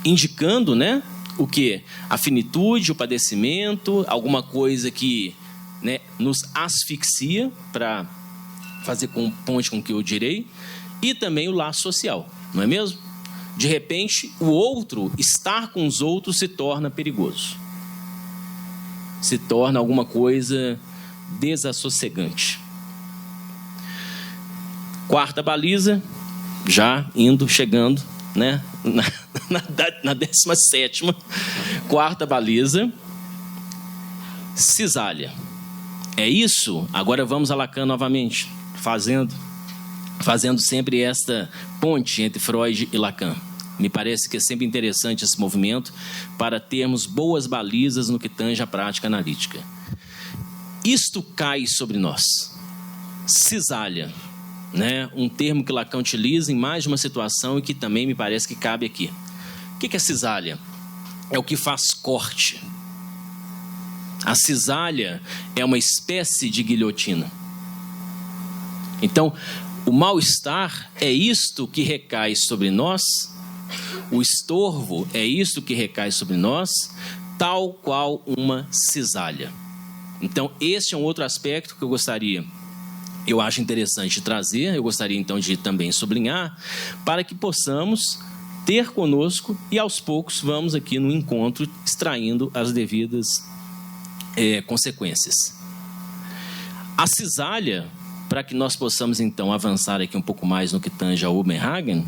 indicando, né, o quê? A finitude, o padecimento, alguma coisa que, né, nos asfixia, para fazer ponte com o que eu direi, e também o laço social, não é mesmo? De repente, o outro, estar com os outros, se torna perigoso. Se torna alguma coisa desassossegante. Quarta baliza, já chegando, né, na 17ª, quarta baliza, cisalha. É isso? Agora vamos a Lacan novamente, fazendo sempre esta ponte entre Freud e Lacan. Me parece que é sempre interessante esse movimento para termos boas balizas no que tange a prática analítica. Isto cai sobre nós. Cisalha, né? Um termo que Lacan utiliza em mais de uma situação e que também me parece que cabe aqui. O que é cisalha? É o que faz corte. A cisalha é uma espécie de guilhotina. Então, o mal-estar é isto que recai sobre nós, o estorvo é isto que recai sobre nós, tal qual uma cisalha. Então, esse é um outro aspecto que eu acho interessante trazer, eu gostaria então de também sublinhar, para que possamos ter conosco e aos poucos vamos aqui no encontro extraindo as devidas consequências. A cisalha, para que nós possamos então avançar aqui um pouco mais no que tange a Ubenhagen,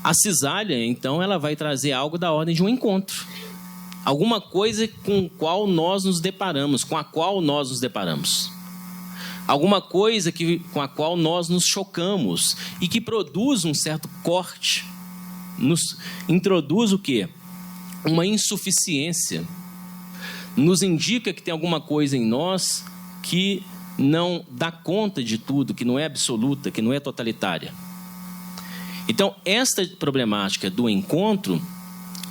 a cisalha então ela vai trazer algo da ordem de um encontro. Alguma coisa com a qual nós nos deparamos. Alguma coisa com a qual nós nos chocamos e que produz um certo corte, nos introduz o quê? Uma insuficiência. Nos indica que tem alguma coisa em nós que não dá conta de tudo, que não é absoluta, que não é totalitária. Então, esta problemática do encontro,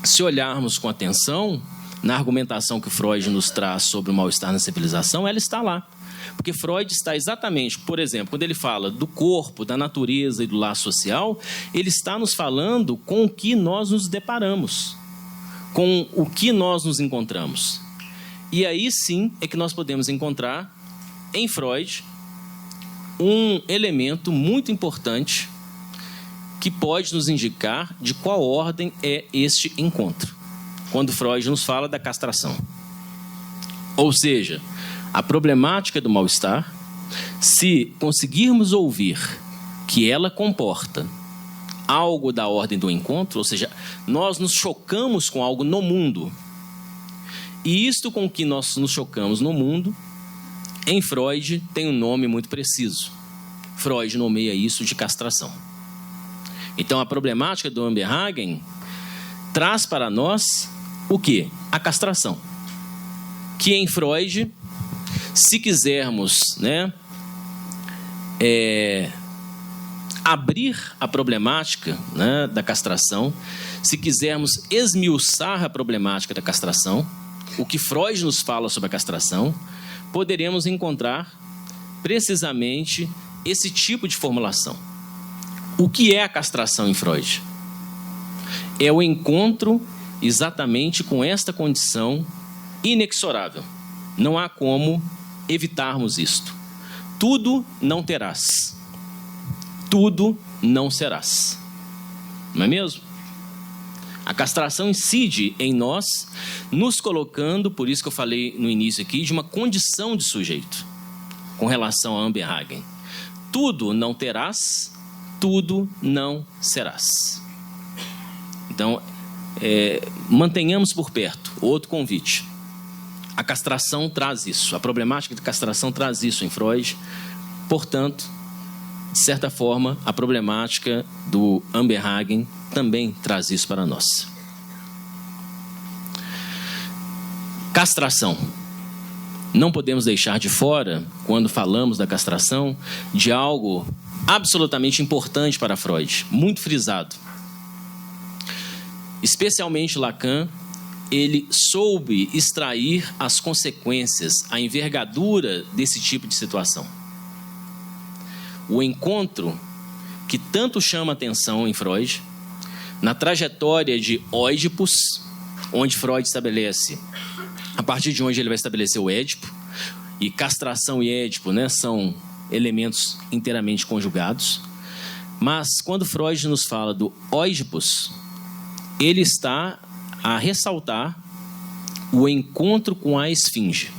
se olharmos com atenção, na argumentação que Freud nos traz sobre o mal-estar na civilização, ela está lá. Porque Freud está exatamente, por exemplo, quando ele fala do corpo, da natureza e do laço social, ele está nos falando com o que nós nos deparamos, com o que nós nos encontramos. E aí sim é que nós podemos encontrar em Freud um elemento muito importante que pode nos indicar de qual ordem é este encontro, quando Freud nos fala da castração. Ou seja, a problemática do mal-estar, se conseguirmos ouvir que ela comporta algo da ordem do encontro, ou seja, nós nos chocamos com algo no mundo, e isto com que nós nos chocamos no mundo, em Freud tem um nome muito preciso. Freud nomeia isso de castração. Então a problemática do Amberhagen traz para nós o quê? A castração. Que em Freud, se quisermos, abrir a problemática, da castração, se quisermos esmiuçar a problemática da castração, o que Freud nos fala sobre a castração, poderemos encontrar precisamente esse tipo de formulação. O que é a castração em Freud? É o encontro exatamente com esta condição inexorável. Não há como evitarmos isto. Tudo não terás. Tudo não serás. Não é mesmo? A castração incide em nós, nos colocando, por isso que eu falei no início aqui, de uma condição de sujeito, com relação a Amberhagen. Tudo não terás, tudo não serás. Então, mantenhamos por perto. Outro convite. A castração traz isso. A problemática de castração traz isso em Freud. Portanto, de certa forma, a problemática do Amberhagen também traz isso para nós. Castração. Não podemos deixar de fora, quando falamos da castração, de algo absolutamente importante para Freud, muito frisado. Especialmente Lacan, ele soube extrair as consequências, a envergadura desse tipo de situação. O encontro que tanto chama atenção em Freud, na trajetória de Óidipus, onde Freud estabelece, a partir de onde ele vai estabelecer o Édipo, e castração e Édipo, são elementos inteiramente conjugados, mas quando Freud nos fala do Óidipus, ele está a ressaltar o encontro com a esfinge.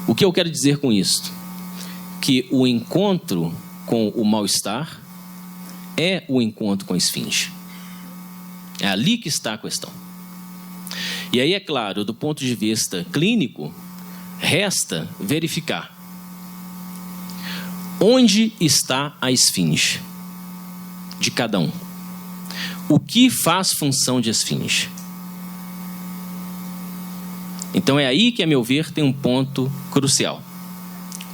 O que eu quero dizer com isso? Que o encontro com o mal-estar é o encontro com a esfinge. É ali que está a questão. E aí, é claro, do ponto de vista clínico, resta verificar onde está a esfinge de cada um. O que faz função de esfinge? Então é aí que, a meu ver, tem um ponto crucial.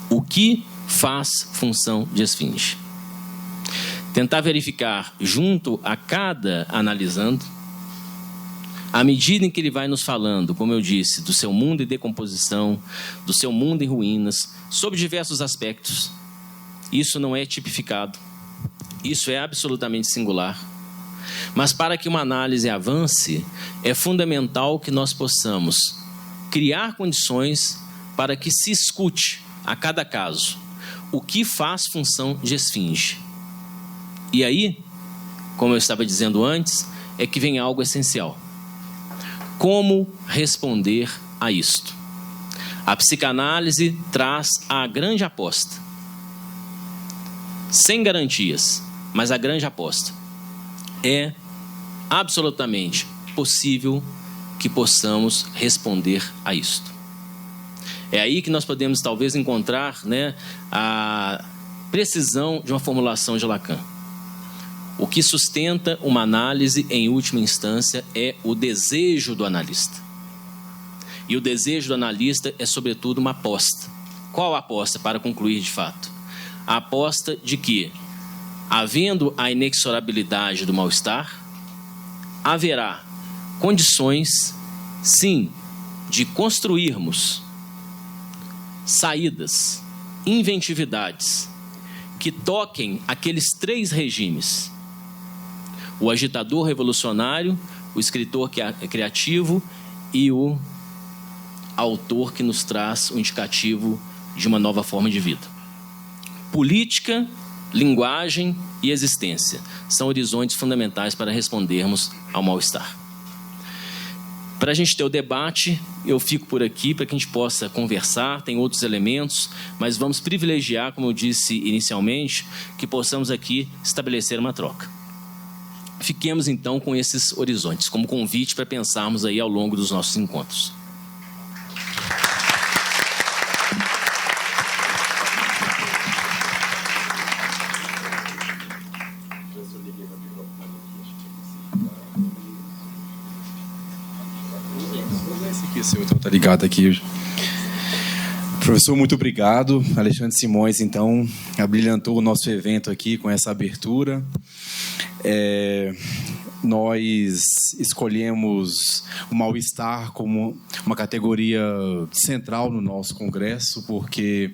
O que faz função de esfinge? Tentar verificar junto a cada analisando, à medida em que ele vai nos falando, como eu disse, do seu mundo em decomposição, do seu mundo em ruínas, sobre diversos aspectos. Isso não é tipificado. Isso é absolutamente singular. Mas para que uma análise avance, é fundamental que nós possamos criar condições para que se escute a cada caso o que faz função de esfinge. E aí, como eu estava dizendo antes, é que vem algo essencial. Como responder a isto? A psicanálise traz a grande aposta. Sem garantias, mas a grande aposta. É absolutamente possível que possamos responder a isto. É aí que nós podemos talvez encontrar, a precisão de uma formulação de Lacan. O que sustenta uma análise, em última instância, é o desejo do analista. E o desejo do analista é, sobretudo, uma aposta. Qual a aposta, para concluir de fato? A aposta de que, havendo a inexorabilidade do mal-estar, haverá condições, sim, de construirmos saídas, inventividades, que toquem aqueles três regimes: o agitador revolucionário, o escritor criativo e o autor que nos traz o indicativo de uma nova forma de vida. Política, linguagem e existência são horizontes fundamentais para respondermos ao mal-estar. Para a gente ter o debate, eu fico por aqui para que a gente possa conversar, tem outros elementos, mas vamos privilegiar, como eu disse inicialmente, que possamos aqui estabelecer uma troca. Fiquemos então com esses horizontes, como convite para pensarmos aí ao longo dos nossos encontros. Então tá ligado aqui. Professor, muito obrigado. Alexandre Simões, então, abrilhantou o nosso evento aqui com essa abertura. Nós escolhemos o mal-estar como uma categoria central no nosso congresso, porque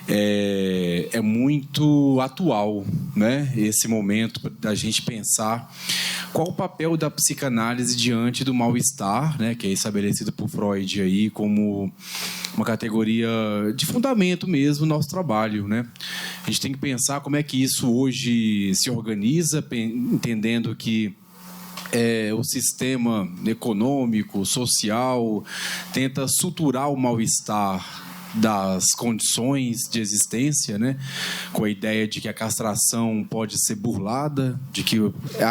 é muito atual, né, esse momento da gente pensar qual o papel da psicanálise diante do mal-estar, né, que é estabelecido por Freud aí como uma categoria de fundamento mesmo no nosso trabalho, né? A gente tem que pensar como é que isso hoje se organiza, entendendo que o sistema econômico, social, tenta suturar o mal-estar das condições de existência, né? Com a ideia de que a castração pode ser burlada, de que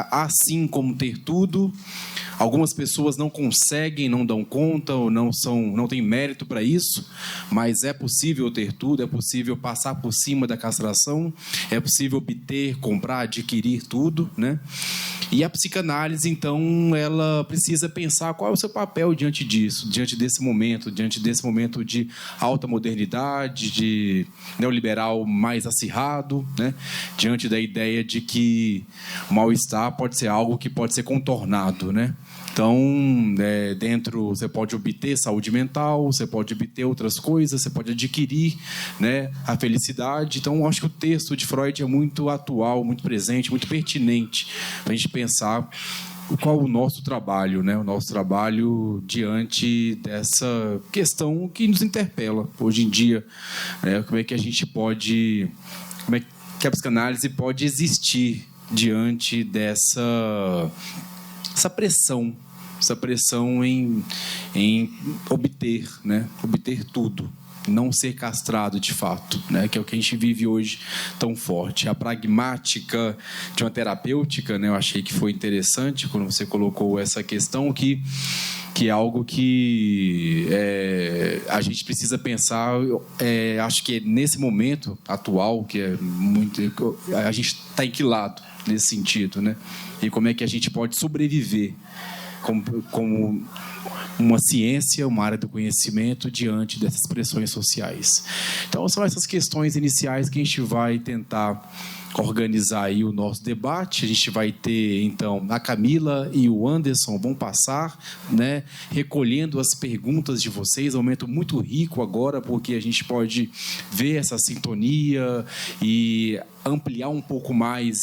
assim como ter tudo, algumas pessoas não conseguem, não dão conta ou não têm mérito para isso, mas é possível ter tudo, é possível passar por cima da castração, é possível obter, comprar, adquirir tudo, né? E a psicanálise, então, ela precisa pensar qual é o seu papel diante disso, diante desse momento de alta modernidade, de neoliberal mais acirrado, né? Diante da ideia de que o mal-estar pode ser algo que pode ser contornado, né? Então, dentro, você pode obter saúde mental, você pode obter outras coisas, você pode adquirir, né, a felicidade. Então, acho que o texto de Freud é muito atual, muito presente, muito pertinente para a gente pensar qual o nosso trabalho, né? O nosso trabalho diante dessa questão que nos interpela hoje em dia. Como é que a gente pode... Como é que a psicanálise pode existir diante dessa pressão em obter, né? Obter tudo, não ser castrado de fato, né? Que é o que a gente vive hoje tão forte. A pragmática de uma terapêutica, né? Eu achei que foi interessante quando você colocou essa questão que é algo que a gente precisa pensar. Acho que nesse momento atual, que é muito, a gente está em que lado nesse sentido, né? E como é que a gente pode sobreviver como uma ciência, uma área do conhecimento diante dessas pressões sociais. Então, são essas questões iniciais que a gente vai tentar organizar aí o nosso debate. A gente vai ter, então, a Camila e o Anderson vão passar, né, recolhendo as perguntas de vocês. É um momento muito rico agora, porque a gente pode ver essa sintonia e ampliar um pouco mais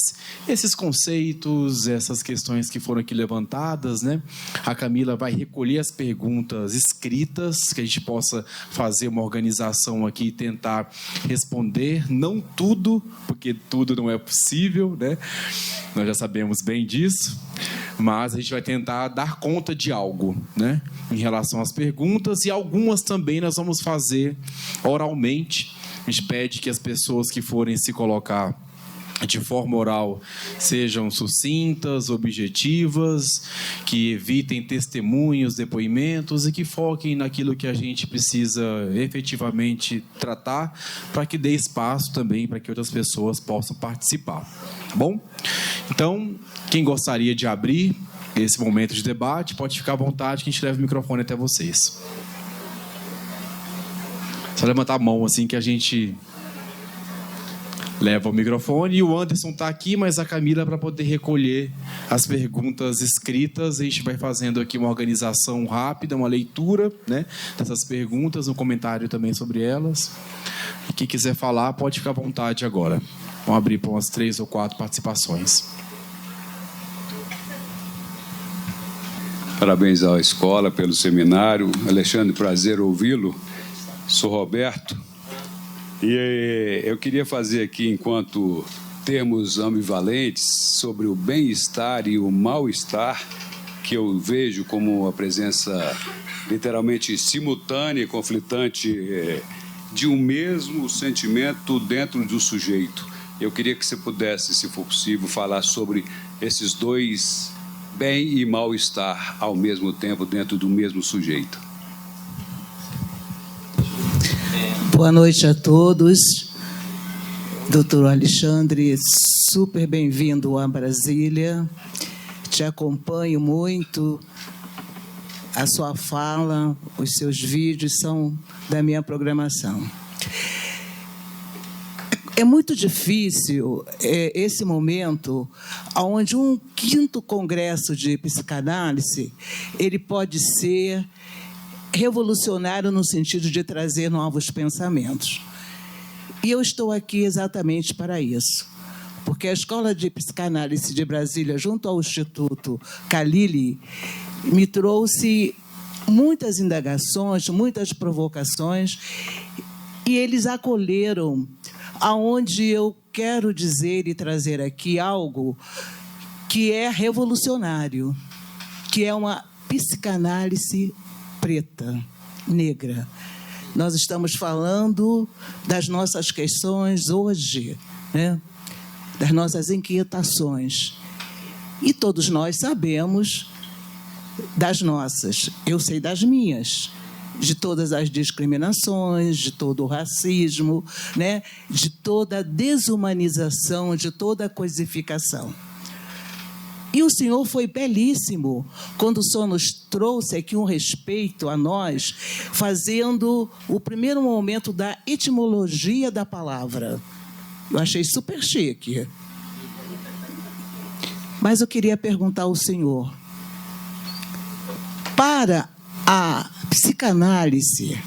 esses conceitos, essas questões que foram aqui levantadas, né? A Camila vai recolher as perguntas escritas, que a gente possa fazer uma organização aqui e tentar responder, não tudo, porque tudo não é possível, né? Nós já sabemos bem disso, mas a gente vai tentar dar conta de algo, né? Em relação às perguntas, e algumas também nós vamos fazer oralmente. A gente pede que as pessoas que forem se colocar de forma oral sejam sucintas, objetivas, que evitem testemunhos, depoimentos e que foquem naquilo que a gente precisa efetivamente tratar, para que dê espaço também para que outras pessoas possam participar. Tá bom? Então, quem gostaria de abrir esse momento de debate, pode ficar à vontade, que a gente leva o microfone até vocês. Só levantar a mão assim que a gente leva o microfone. E o Anderson está aqui, mas a Camila, para poder recolher as perguntas escritas, a gente vai fazendo aqui uma organização rápida, uma leitura, né, dessas perguntas, um comentário também sobre elas. E quem quiser falar, pode ficar à vontade agora. Vamos abrir para umas 3 ou 4 participações. Parabéns à escola pelo seminário. Alexandre, prazer ouvi-lo. Sou Roberto. E eu queria fazer aqui, enquanto termos ambivalentes sobre o bem-estar e o mal-estar, que eu vejo como a presença literalmente simultânea e conflitante de um mesmo sentimento dentro do sujeito. Eu queria que você pudesse, se for possível, falar sobre esses dois bem e mal-estar ao mesmo tempo dentro do mesmo sujeito. Boa noite a todos. Doutor Alexandre, super bem-vindo a Brasília. Te acompanho muito. A sua fala, os seus vídeos são da minha programação. É muito difícil esse momento onde um 5º congresso de psicanálise ele pode ser revolucionário no sentido de trazer novos pensamentos. E eu estou aqui exatamente para isso, porque a Escola de Psicanálise de Brasília, junto ao Instituto Khalili, me trouxe muitas indagações, muitas provocações, e eles acolheram aonde eu quero dizer e trazer aqui algo que é revolucionário, que é uma psicanálise preta, negra. Nós estamos falando das nossas questões hoje, né? Das nossas inquietações. E todos nós sabemos das nossas. Eu sei das minhas, de todas as discriminações, de todo o racismo, né? De toda a desumanização, de toda a coisificação. E o senhor foi belíssimo quando o senhor nos trouxe aqui um respeito a nós, fazendo o primeiro momento da etimologia da palavra. Eu achei super chique. Mas eu queria perguntar ao senhor, para a psicanálise,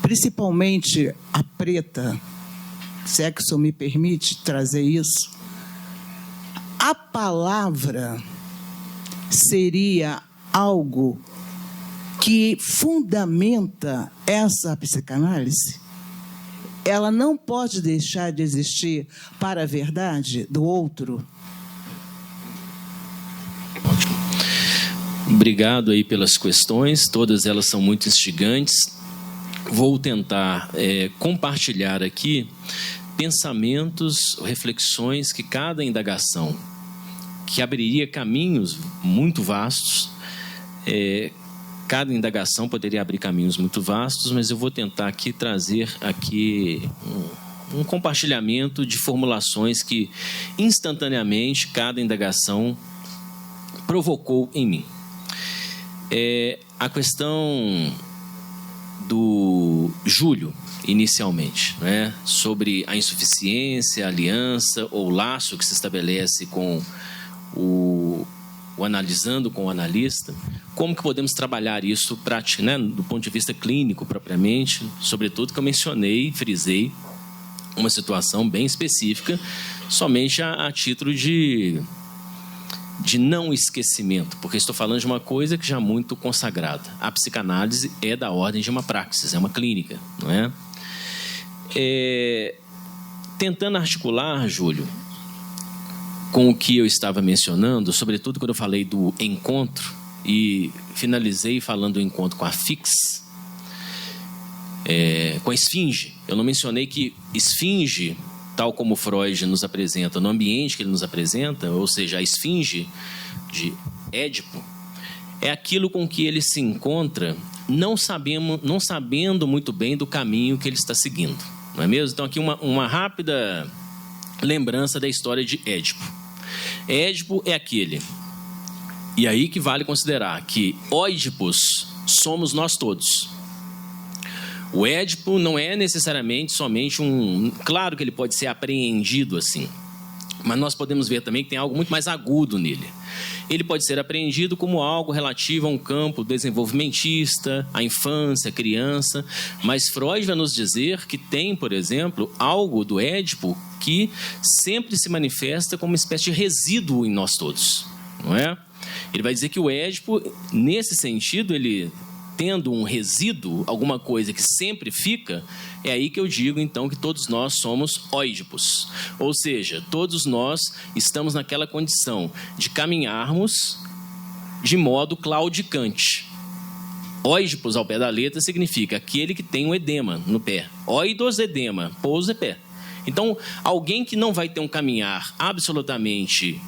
principalmente a preta, se é que o senhor me permite trazer isso, a palavra seria algo que fundamenta essa psicanálise? Ela não pode deixar de existir para a verdade do outro? Ótimo. Obrigado aí pelas questões, todas elas são muito instigantes. Vou tentar compartilhar aqui pensamentos, reflexões que cada indagação, que abriria caminhos muito vastos, cada indagação poderia abrir caminhos muito vastos, mas eu vou tentar aqui trazer aqui um compartilhamento de formulações que instantaneamente cada indagação provocou em mim. A questão do Júlio, inicialmente, né, sobre a insuficiência, a aliança ou laço que se estabelece com o analisando com o analista, como que podemos trabalhar isso né, do ponto de vista clínico propriamente, sobretudo que eu mencionei, frisei uma situação bem específica, somente a título de não esquecimento, porque estou falando de uma coisa que já é muito consagrada. A psicanálise é da ordem de uma praxis, é uma clínica, não é? Tentando articular, Júlio, com o que eu estava mencionando, sobretudo quando eu falei do encontro, e finalizei falando do encontro com a Fix, com a esfinge. Eu não mencionei que esfinge, tal como Freud nos apresenta, no ambiente que ele nos apresenta, ou seja, a esfinge de Édipo, é aquilo com que ele se encontra, não sabendo muito bem do caminho que ele está seguindo, não é mesmo? Então, aqui uma rápida lembrança da história de Édipo. Édipo é aquele, e aí que vale considerar que Óidipos somos nós todos. O Édipo não é necessariamente somente claro que ele pode ser apreendido assim, mas nós podemos ver também que tem algo muito mais agudo nele. Ele pode ser apreendido como algo relativo a um campo desenvolvimentista, à infância, à criança, mas Freud vai nos dizer que tem, por exemplo, algo do Édipo que sempre se manifesta como uma espécie de resíduo em nós todos, não é? Ele vai dizer que o Édipo, nesse sentido, ele tendo um resíduo, alguma coisa que sempre fica, é aí que eu digo, então, que todos nós somos óidipos. Ou seja, todos nós estamos naquela condição de caminharmos de modo claudicante. Óidipos, ao pé da letra, significa aquele que tem um edema no pé. Óidos, edema, pous é pé. Então, alguém que não vai ter um caminhar absolutamente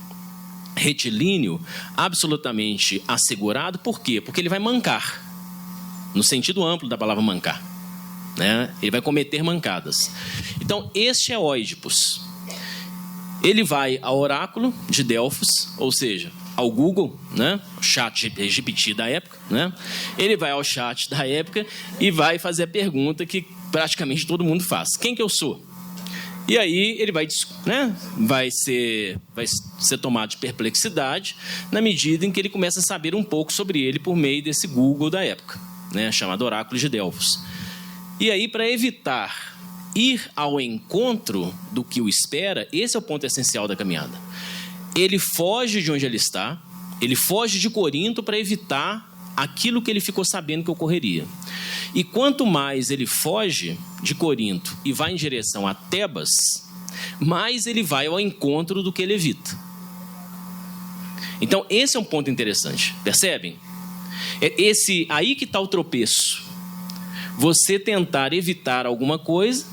retilíneo, absolutamente assegurado, por quê? Porque ele vai mancar, no sentido amplo da palavra mancar, né? Ele vai cometer mancadas. Então, este é óidipos. Ele vai ao oráculo de Delfos, ou seja, ao Google, né? O chat GPT da época, né? Ele vai ao chat da época e vai fazer a pergunta que praticamente todo mundo faz: quem que eu sou? E aí ele vai, né, vai ser tomado de perplexidade na medida em que ele começa a saber um pouco sobre ele por meio desse Google da época, né, chamado Oráculo de Delfos. E aí, para evitar ir ao encontro do que o espera, esse é o ponto essencial da caminhada. Ele foge de onde ele está, ele foge de Corinto para evitar aquilo que ele ficou sabendo que ocorreria. E quanto mais ele foge de Corinto e vai em direção a Tebas, mais ele vai ao encontro do que ele evita. Então, esse é um ponto interessante, percebem? É aí que está o tropeço. Você tentar evitar alguma coisa,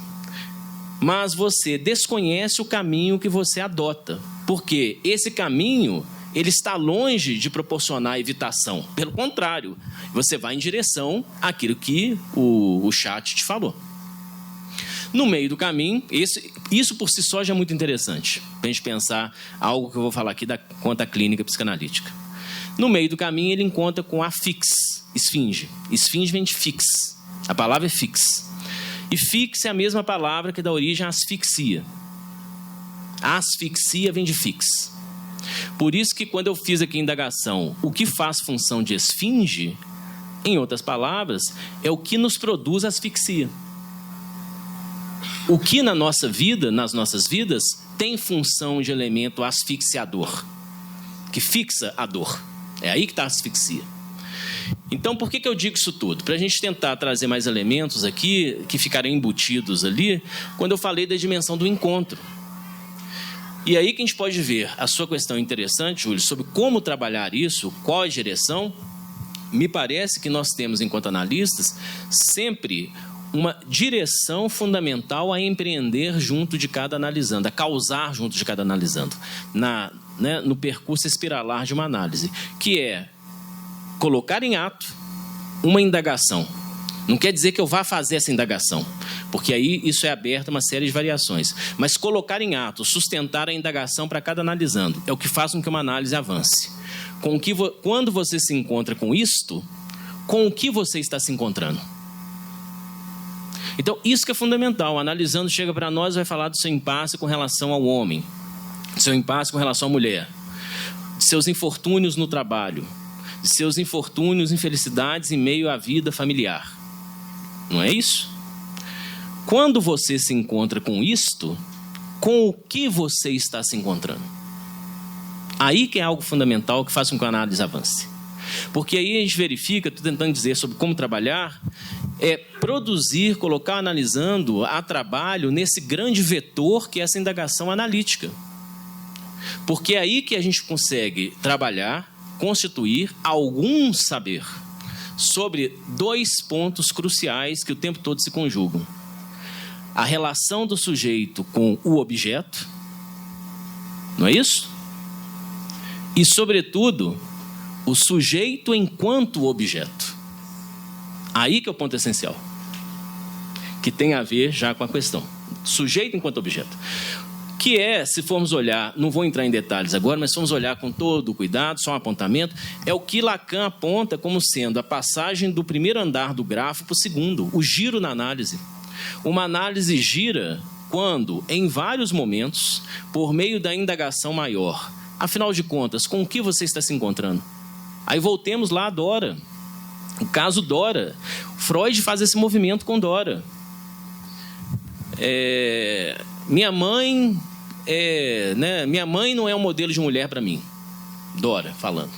mas você desconhece o caminho que você adota. Porque esse caminho, ele está longe de proporcionar evitação. Pelo contrário, você vai em direção àquilo que o chat te falou. No meio do caminho, isso por si só já é muito interessante, para a gente pensar algo que eu vou falar aqui quanto à clínica psicanalítica. No meio do caminho, ele encontra com a esfinge. Esfinge vem de fix. A palavra é fix. E fix é a mesma palavra que dá origem à asfixia. A asfixia vem de fix. Por isso que quando eu fiz aqui a indagação, o que faz função de esfinge, em outras palavras, é o que nos produz asfixia. O que na nossa vida, nas nossas vidas, tem função de elemento asfixiador, que fixa a dor. É aí que está a asfixia. Então, por que eu digo isso tudo? Para a gente tentar trazer mais elementos aqui, que ficarão embutidos ali, quando eu falei da dimensão do encontro. E aí que a gente pode ver a sua questão interessante, Júlio, sobre como trabalhar isso, qual a direção. Me parece que nós temos, enquanto analistas, sempre uma direção fundamental a empreender junto de cada analisando, a causar junto de cada analisando, no percurso espiralar de uma análise, que é colocar em ato uma indagação. Não quer dizer que eu vá fazer essa indagação, porque aí isso é aberto a uma série de variações. Mas colocar em ato, sustentar a indagação para cada analisando, é o que faz com que uma análise avance. Quando você se encontra com isto, com o que você está se encontrando? Então, isso que é fundamental. O analisando chega para nós e vai falar do seu impasse com relação ao homem, do seu impasse com relação à mulher, de seus infortúnios no trabalho, de seus infortúnios, infelicidades em meio à vida familiar. Não é isso? Quando você se encontra com isto, com o que você está se encontrando? Aí que é algo fundamental que faz com que a análise avance. Porque aí a gente verifica, estou tentando dizer sobre como trabalhar, é produzir, colocar analisando a trabalho nesse grande vetor que é essa indagação analítica. Porque é aí que a gente consegue trabalhar, constituir algum saber sobre dois pontos cruciais que o tempo todo se conjugam. A relação do sujeito com o objeto, não é isso? E, sobretudo, o sujeito enquanto objeto. Aí que é o ponto essencial, que tem a ver já com a questão. Sujeito enquanto objeto. Que é, se formos olhar, não vou entrar em detalhes agora, mas se formos olhar com todo o cuidado, só um apontamento, é o que Lacan aponta como sendo a passagem do primeiro andar do grafo para o segundo, o giro na análise. Uma análise gira quando, em vários momentos, por meio da indagação maior, afinal de contas, com o que você está se encontrando? Aí voltemos lá a Dora. O caso Dora. Freud faz esse movimento com Dora. Minha mãe não é um modelo de mulher para mim. Dora falando.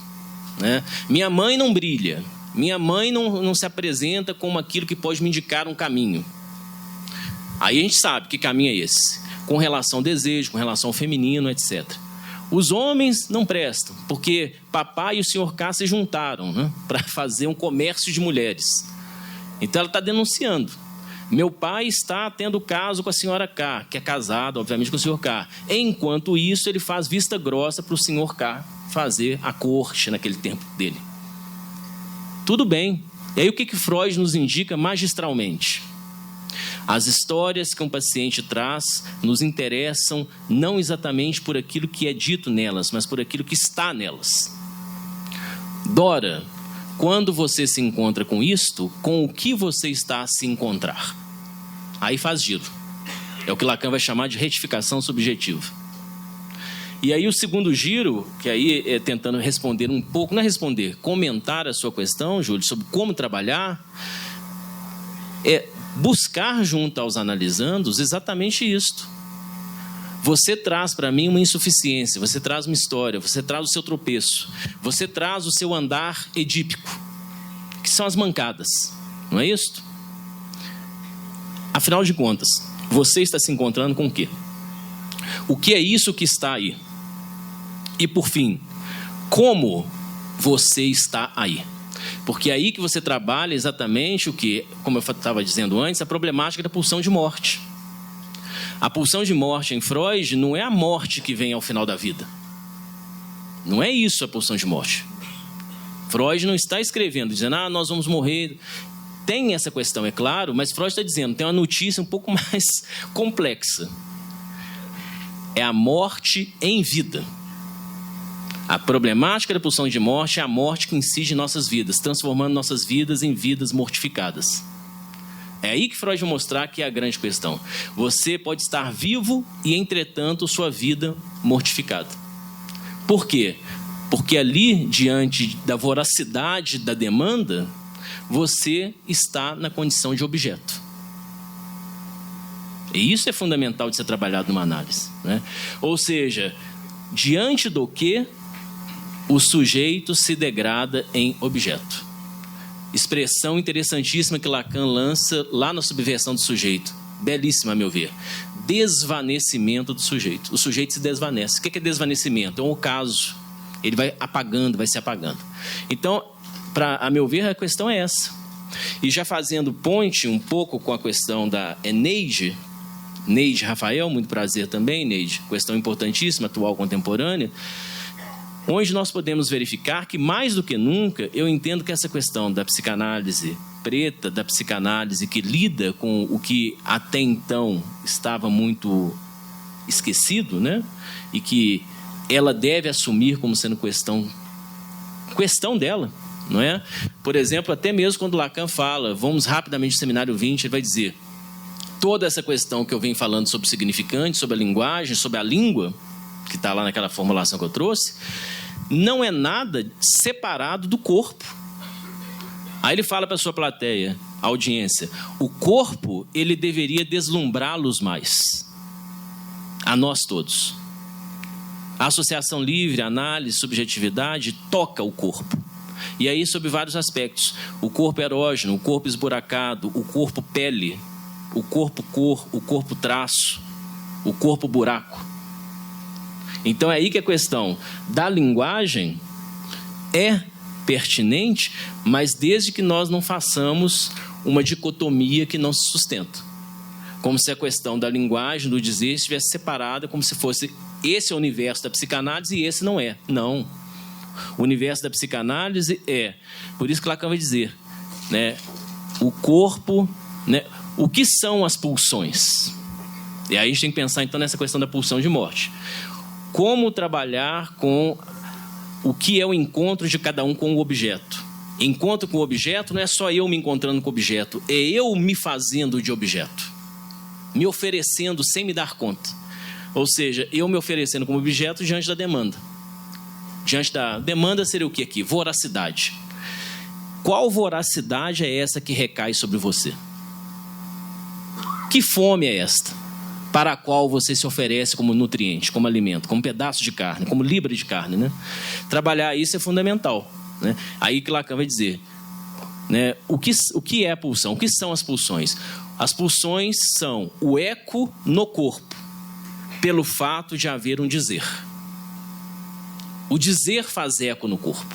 né? Minha mãe não brilha. Minha mãe não se apresenta como aquilo que pode me indicar um caminho. Aí a gente sabe que caminho é esse, com relação ao desejo, com relação ao feminino, etc. Os homens não prestam, porque papai e o senhor K se juntaram, né, para fazer um comércio de mulheres. Então ela está denunciando. Meu pai está tendo caso com a senhora K, que é casada, obviamente, com o senhor K. Enquanto isso, ele faz vista grossa para o senhor K fazer a corte naquele tempo dele. Tudo bem. E aí o que Freud nos indica magistralmente? As histórias que um paciente traz nos interessam não exatamente por aquilo que é dito nelas, mas por aquilo que está nelas. Dora, quando você se encontra com isto, com o que você está a se encontrar? Aí faz giro. É o que Lacan vai chamar de retificação subjetiva. E aí o segundo giro, que aí é tentando responder um pouco, não é responder, comentar a sua questão, Júlio, sobre como trabalhar, é buscar junto aos analisandos exatamente isto. Você traz para mim uma insuficiência, você traz uma história, você traz o seu tropeço, você traz o seu andar edípico, que são as mancadas, não é isso? Afinal de contas, você está se encontrando com o quê? O que é isso que está aí? E por fim, como você está aí? Porque é aí que você trabalha exatamente o que, como eu estava dizendo antes, a problemática da pulsão de morte. A pulsão de morte em Freud não é a morte que vem ao final da vida. Não é isso a pulsão de morte. Freud não está escrevendo, dizendo, nós vamos morrer. Tem essa questão, é claro, mas Freud está dizendo, tem uma notícia um pouco mais complexa. É a morte em vida. A problemática da pulsão de morte é a morte que incide em nossas vidas, transformando nossas vidas em vidas mortificadas. É aí que Freud vai mostrar que é a grande questão. Você pode estar vivo e, entretanto, sua vida mortificada. Por quê? Porque ali, diante da voracidade da demanda, você está na condição de objeto. E isso é fundamental de ser trabalhado numa análise, né? Ou seja, diante do que o sujeito se degrada em objeto. Expressão interessantíssima que Lacan lança lá na Subversão do Sujeito. Belíssima, a meu ver. Desvanecimento do sujeito. O sujeito se desvanece. O que é desvanecimento? É um ocaso. Ele vai apagando, vai se apagando. Então, a meu ver, a questão é essa. E já fazendo ponte um pouco com a questão da Neide Rafael, muito prazer também, Neide, questão importantíssima, atual, contemporânea, onde nós podemos verificar que, mais do que nunca, eu entendo que essa questão da psicanálise preta, da psicanálise que lida com o que até então estava muito esquecido, né? E que ela deve assumir como sendo questão dela, não é? Por exemplo, até mesmo quando Lacan fala, vamos rapidamente no seminário 20, ele vai dizer, toda essa questão que eu venho falando sobre significante, sobre a linguagem, sobre a língua, que está lá naquela formulação que eu trouxe, não é nada separado do corpo. Aí ele fala para a sua plateia, a audiência, o corpo, ele deveria deslumbrá-los mais, a nós todos. A associação livre, a análise, subjetividade, toca o corpo. E aí sobre vários aspectos, o corpo erógeno, o corpo esburacado, o corpo pele, o corpo cor, o corpo traço, o corpo buraco. Então é aí que a questão da linguagem é pertinente, mas desde que nós não façamos uma dicotomia que não se sustenta. Como se a questão da linguagem, do dizer, estivesse separada, como se fosse esse é o universo da psicanálise e esse não é. Não. O universo da psicanálise é, por isso que Lacan vai dizer, né, o corpo, né, o que são as pulsões? E aí a gente tem que pensar então nessa questão da pulsão de morte. Como trabalhar com o que é o encontro de cada um com o objeto. Encontro com o objeto não é só eu me encontrando com o objeto, é eu me fazendo de objeto, me oferecendo sem me dar conta. Ou seja, eu me oferecendo como objeto diante da demanda. Diante da demanda seria o que aqui? Voracidade. Qual voracidade é essa que recai sobre você? Que fome é esta? Para a qual você se oferece como nutriente, como alimento, como pedaço de carne, como libra de carne, né? Trabalhar isso é fundamental. né? Aí que Lacan vai dizer, né, o que é a pulsão? O que são as pulsões? As pulsões são o eco no corpo, pelo fato de haver um dizer. O dizer faz eco no corpo.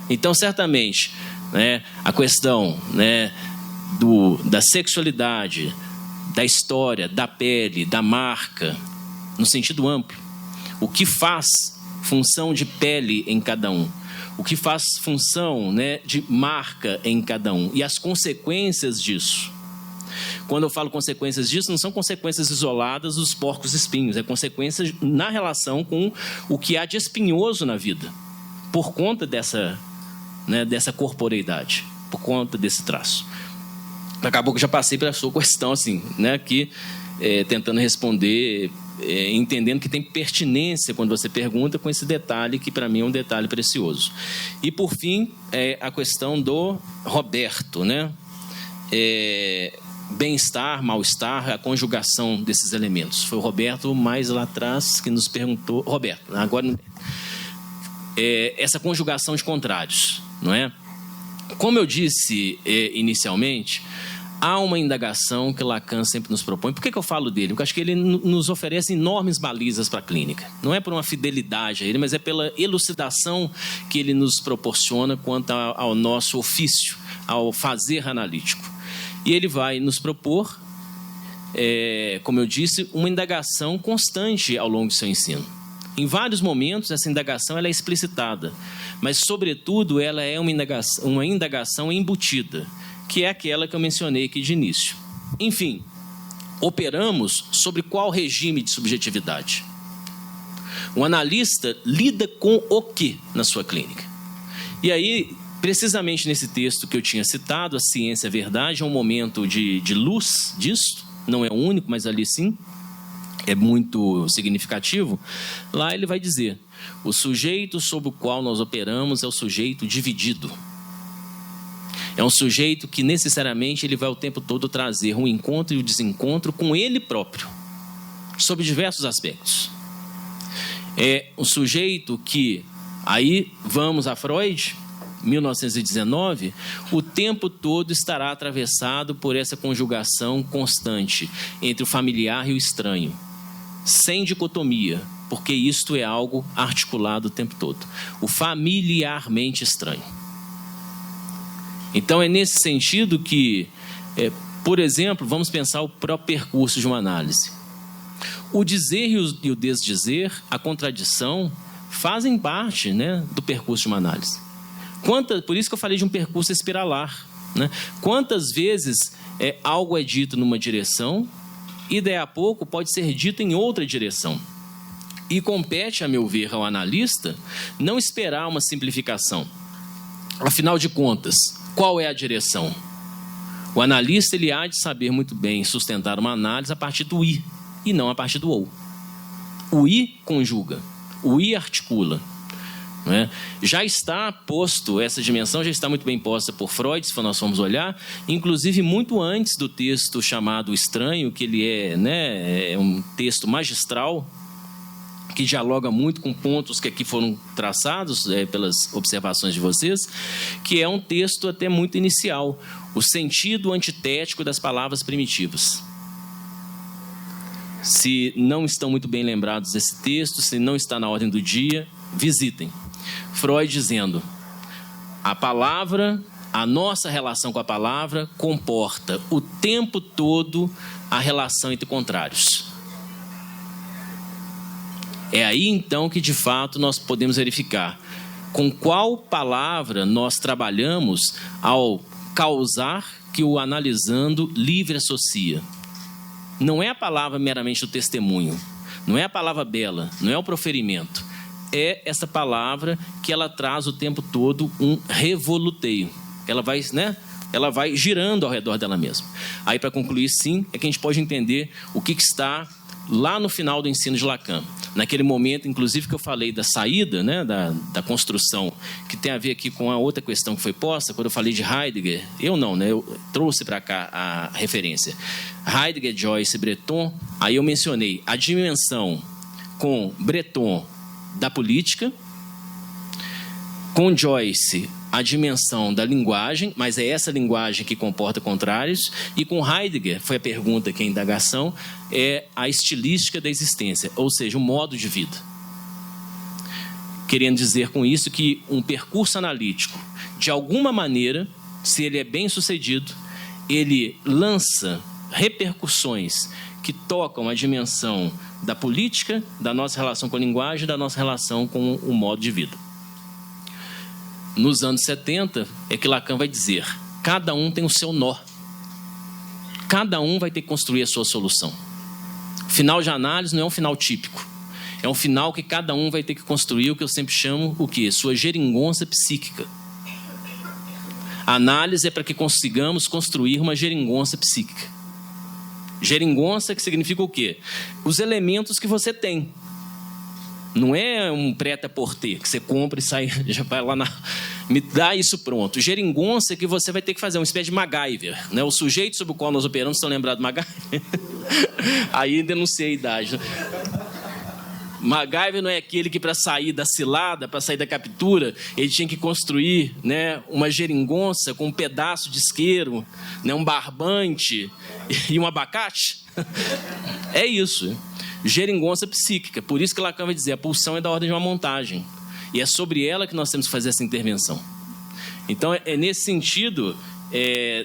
Então, certamente, né, a questão, né, da sexualidade, da história, da pele, da marca, no sentido amplo, o que faz função de pele em cada um, o que faz função, né, de marca em cada um, e as consequências disso. Quando eu falo consequências disso, não são consequências isoladas dos porcos espinhos, é consequências na relação com o que há de espinhoso na vida, por conta dessa, né, dessa corporeidade, por conta desse traço. Acabou que já passei pela sua questão, assim, né, aqui, tentando responder, entendendo que tem pertinência quando você pergunta, com esse detalhe que para mim é um detalhe precioso. E por fim, a questão do Roberto, né? Bem-estar, mal-estar, a conjugação desses elementos. Foi o Roberto mais lá atrás que nos perguntou. Roberto, agora essa conjugação de contrários, não é? Como eu disse inicialmente, há uma indagação que Lacan sempre nos propõe. Por que eu falo dele? Porque eu acho que ele nos oferece enormes balizas para a clínica. Não é por uma fidelidade a ele, mas é pela elucidação que ele nos proporciona quanto ao nosso ofício, ao fazer analítico. E ele vai nos propor, como eu disse, uma indagação constante ao longo do seu ensino. Em vários momentos, essa indagação ela é explicitada, mas, sobretudo, ela é uma indagação embutida, que é aquela que eu mencionei aqui de início. Enfim, operamos sobre qual regime de subjetividade? O analista lida com o que na sua clínica? E aí, precisamente nesse texto que eu tinha citado, A Ciência e a Verdade, é um momento de luz disso, não é o único, mas ali sim, é muito significativo. Lá ele vai dizer, o sujeito sobre o qual nós operamos é o sujeito dividido. É um sujeito que necessariamente ele vai o tempo todo trazer um encontro e o desencontro com ele próprio, sob diversos aspectos. É um sujeito que, aí vamos a Freud, 1919, o tempo todo estará atravessado por essa conjugação constante entre o familiar e o estranho, sem dicotomia, porque isto é algo articulado o tempo todo. O familiarmente estranho. Então, é nesse sentido que, por exemplo, vamos pensar o próprio percurso de uma análise. O dizer e o desdizer, a contradição, fazem parte, né, do percurso de uma análise. Por isso que eu falei de um percurso espiralar, né? Quantas vezes algo é dito numa direção e, daí a pouco, pode ser dito em outra direção. E compete, a meu ver, ao analista não esperar uma simplificação. Afinal de contas, qual é a direção? O analista ele há de saber muito bem sustentar uma análise a partir do I e não a partir do ou. O I conjuga, o I articula. Não é? Já está posto, essa dimensão já está muito bem posta por Freud, se nós formos olhar, inclusive muito antes do texto chamado Estranho, que ele é um texto magistral, que dialoga muito com pontos que aqui foram traçados pelas observações de vocês, que é um texto até muito inicial, o sentido antitético das palavras primitivas. Se não estão muito bem lembrados desse texto, se não está na ordem do dia, visitem. Freud dizendo, a palavra, a nossa relação com a palavra comporta o tempo todo a relação entre contrários. É aí, então, que, de fato, nós podemos verificar com qual palavra nós trabalhamos ao causar que o analisando livre associa. Não é a palavra meramente do testemunho, não é a palavra bela, não é o proferimento. É essa palavra que ela traz o tempo todo um revoluteio. Ela vai girando ao redor dela mesma. Aí, para concluir, sim, é que a gente pode entender o que está lá no final do ensino de Lacan. Naquele momento, inclusive, que eu falei da saída, né, da construção, que tem a ver aqui com a outra questão que foi posta, quando eu falei de Heidegger, eu trouxe para cá a referência. Heidegger, Joyce e Breton, aí eu mencionei a dimensão com Breton da política, Com Joyce, a dimensão da linguagem, mas é essa linguagem que comporta contrários. E com Heidegger, foi a pergunta aqui, a indagação, é a estilística da existência, ou seja, o modo de vida. Querendo dizer com isso que um percurso analítico, de alguma maneira, se ele é bem sucedido, ele lança repercussões que tocam a dimensão da política, da nossa relação com a linguagem, da nossa relação com o modo de vida. Nos anos 70, é que Lacan vai dizer, cada um tem o seu nó. Cada um vai ter que construir a sua solução. Final de análise não é um final típico. É um final que cada um vai ter que construir o que eu sempre chamo, o quê? Sua geringonça psíquica. A análise é para que consigamos construir uma geringonça psíquica. Geringonça que significa o quê? Os elementos que você tem. Não é um prêt-à-porter que você compra e sai, já vai lá me dá isso pronto. Geringonça é que você vai ter que fazer uma espécie de MacGyver, né? O sujeito sobre o qual nós operamos, estão lembrados do MacGyver? Aí denunciei a idade. MacGyver não é aquele que, para sair da cilada, para sair da captura, ele tinha que construir, né, uma geringonça com um pedaço de isqueiro, né, um barbante e um abacate? É isso. Geringonça psíquica. Por isso que Lacan vai dizer, a pulsão é da ordem de uma montagem. E é sobre ela que nós temos que fazer essa intervenção. Então, é nesse sentido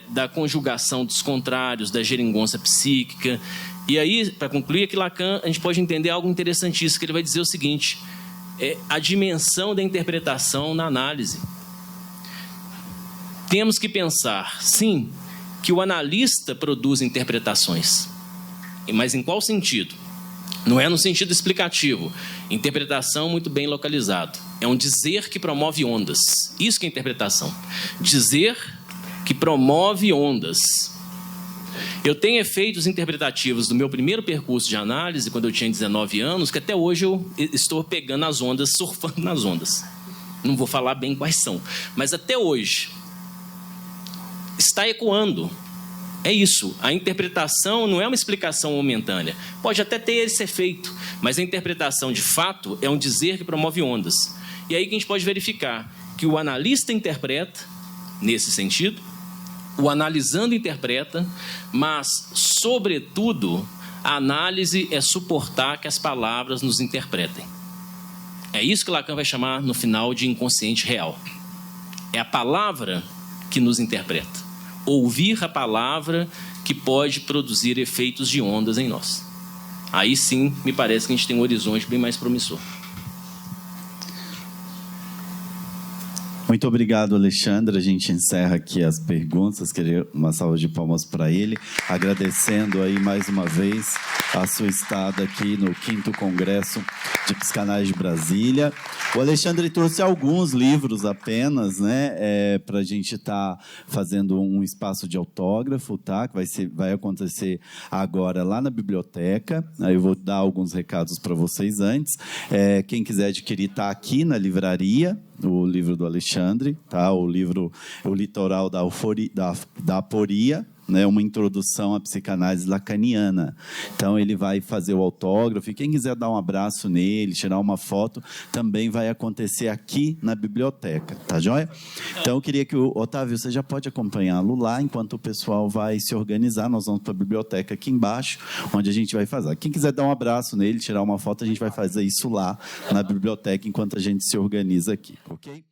da conjugação dos contrários, da geringonça psíquica. E aí, para concluir, aqui Lacan, a gente pode entender algo interessantíssimo, que ele vai dizer o seguinte, a dimensão da interpretação na análise. Temos que pensar, sim, que o analista produz interpretações. Mas em qual sentido? Não é no sentido explicativo. Interpretação muito bem localizado. É um dizer que promove ondas. Isso que é interpretação. Dizer que promove ondas. Eu tenho efeitos interpretativos do meu primeiro percurso de análise, quando eu tinha 19 anos, que até hoje eu estou pegando as ondas, surfando nas ondas. Não vou falar bem quais são, mas até hoje está ecoando. É isso, a interpretação não é uma explicação momentânea. Pode até ter esse efeito, mas a interpretação de fato é um dizer que promove ondas. E aí que a gente pode verificar que o analista interpreta, nesse sentido, o analisando interpreta, mas, sobretudo, a análise é suportar que as palavras nos interpretem. É isso que Lacan vai chamar, no final, de inconsciente real. É a palavra que nos interpreta. Ouvir a palavra que pode produzir efeitos de ondas em nós. Aí sim, me parece que a gente tem um horizonte bem mais promissor. Muito obrigado, Alexandre. A gente encerra aqui as perguntas. Queria uma salva de palmas para ele. Agradecendo aí mais uma vez a sua estada aqui no 5º Congresso de Psicanálise de Brasília. O Alexandre trouxe alguns livros apenas, né, para a gente estar fazendo um espaço de autógrafo, tá? Que vai acontecer agora lá na biblioteca. Aí eu vou dar alguns recados para vocês antes. Quem quiser adquirir, está aqui na livraria, o livro do Alexandre, tá? O livro O Litoral da Aporia, né, uma introdução à psicanálise lacaniana. Então, ele vai fazer o autógrafo, e quem quiser dar um abraço nele, tirar uma foto, também vai acontecer aqui na biblioteca, tá joia? Então, eu queria que o Otávio, você já pode acompanhá-lo lá, enquanto o pessoal vai se organizar. Nós vamos para a biblioteca aqui embaixo, onde a gente vai fazer. Quem quiser dar um abraço nele, tirar uma foto, a gente vai fazer isso lá na biblioteca, enquanto a gente se organiza aqui, ok?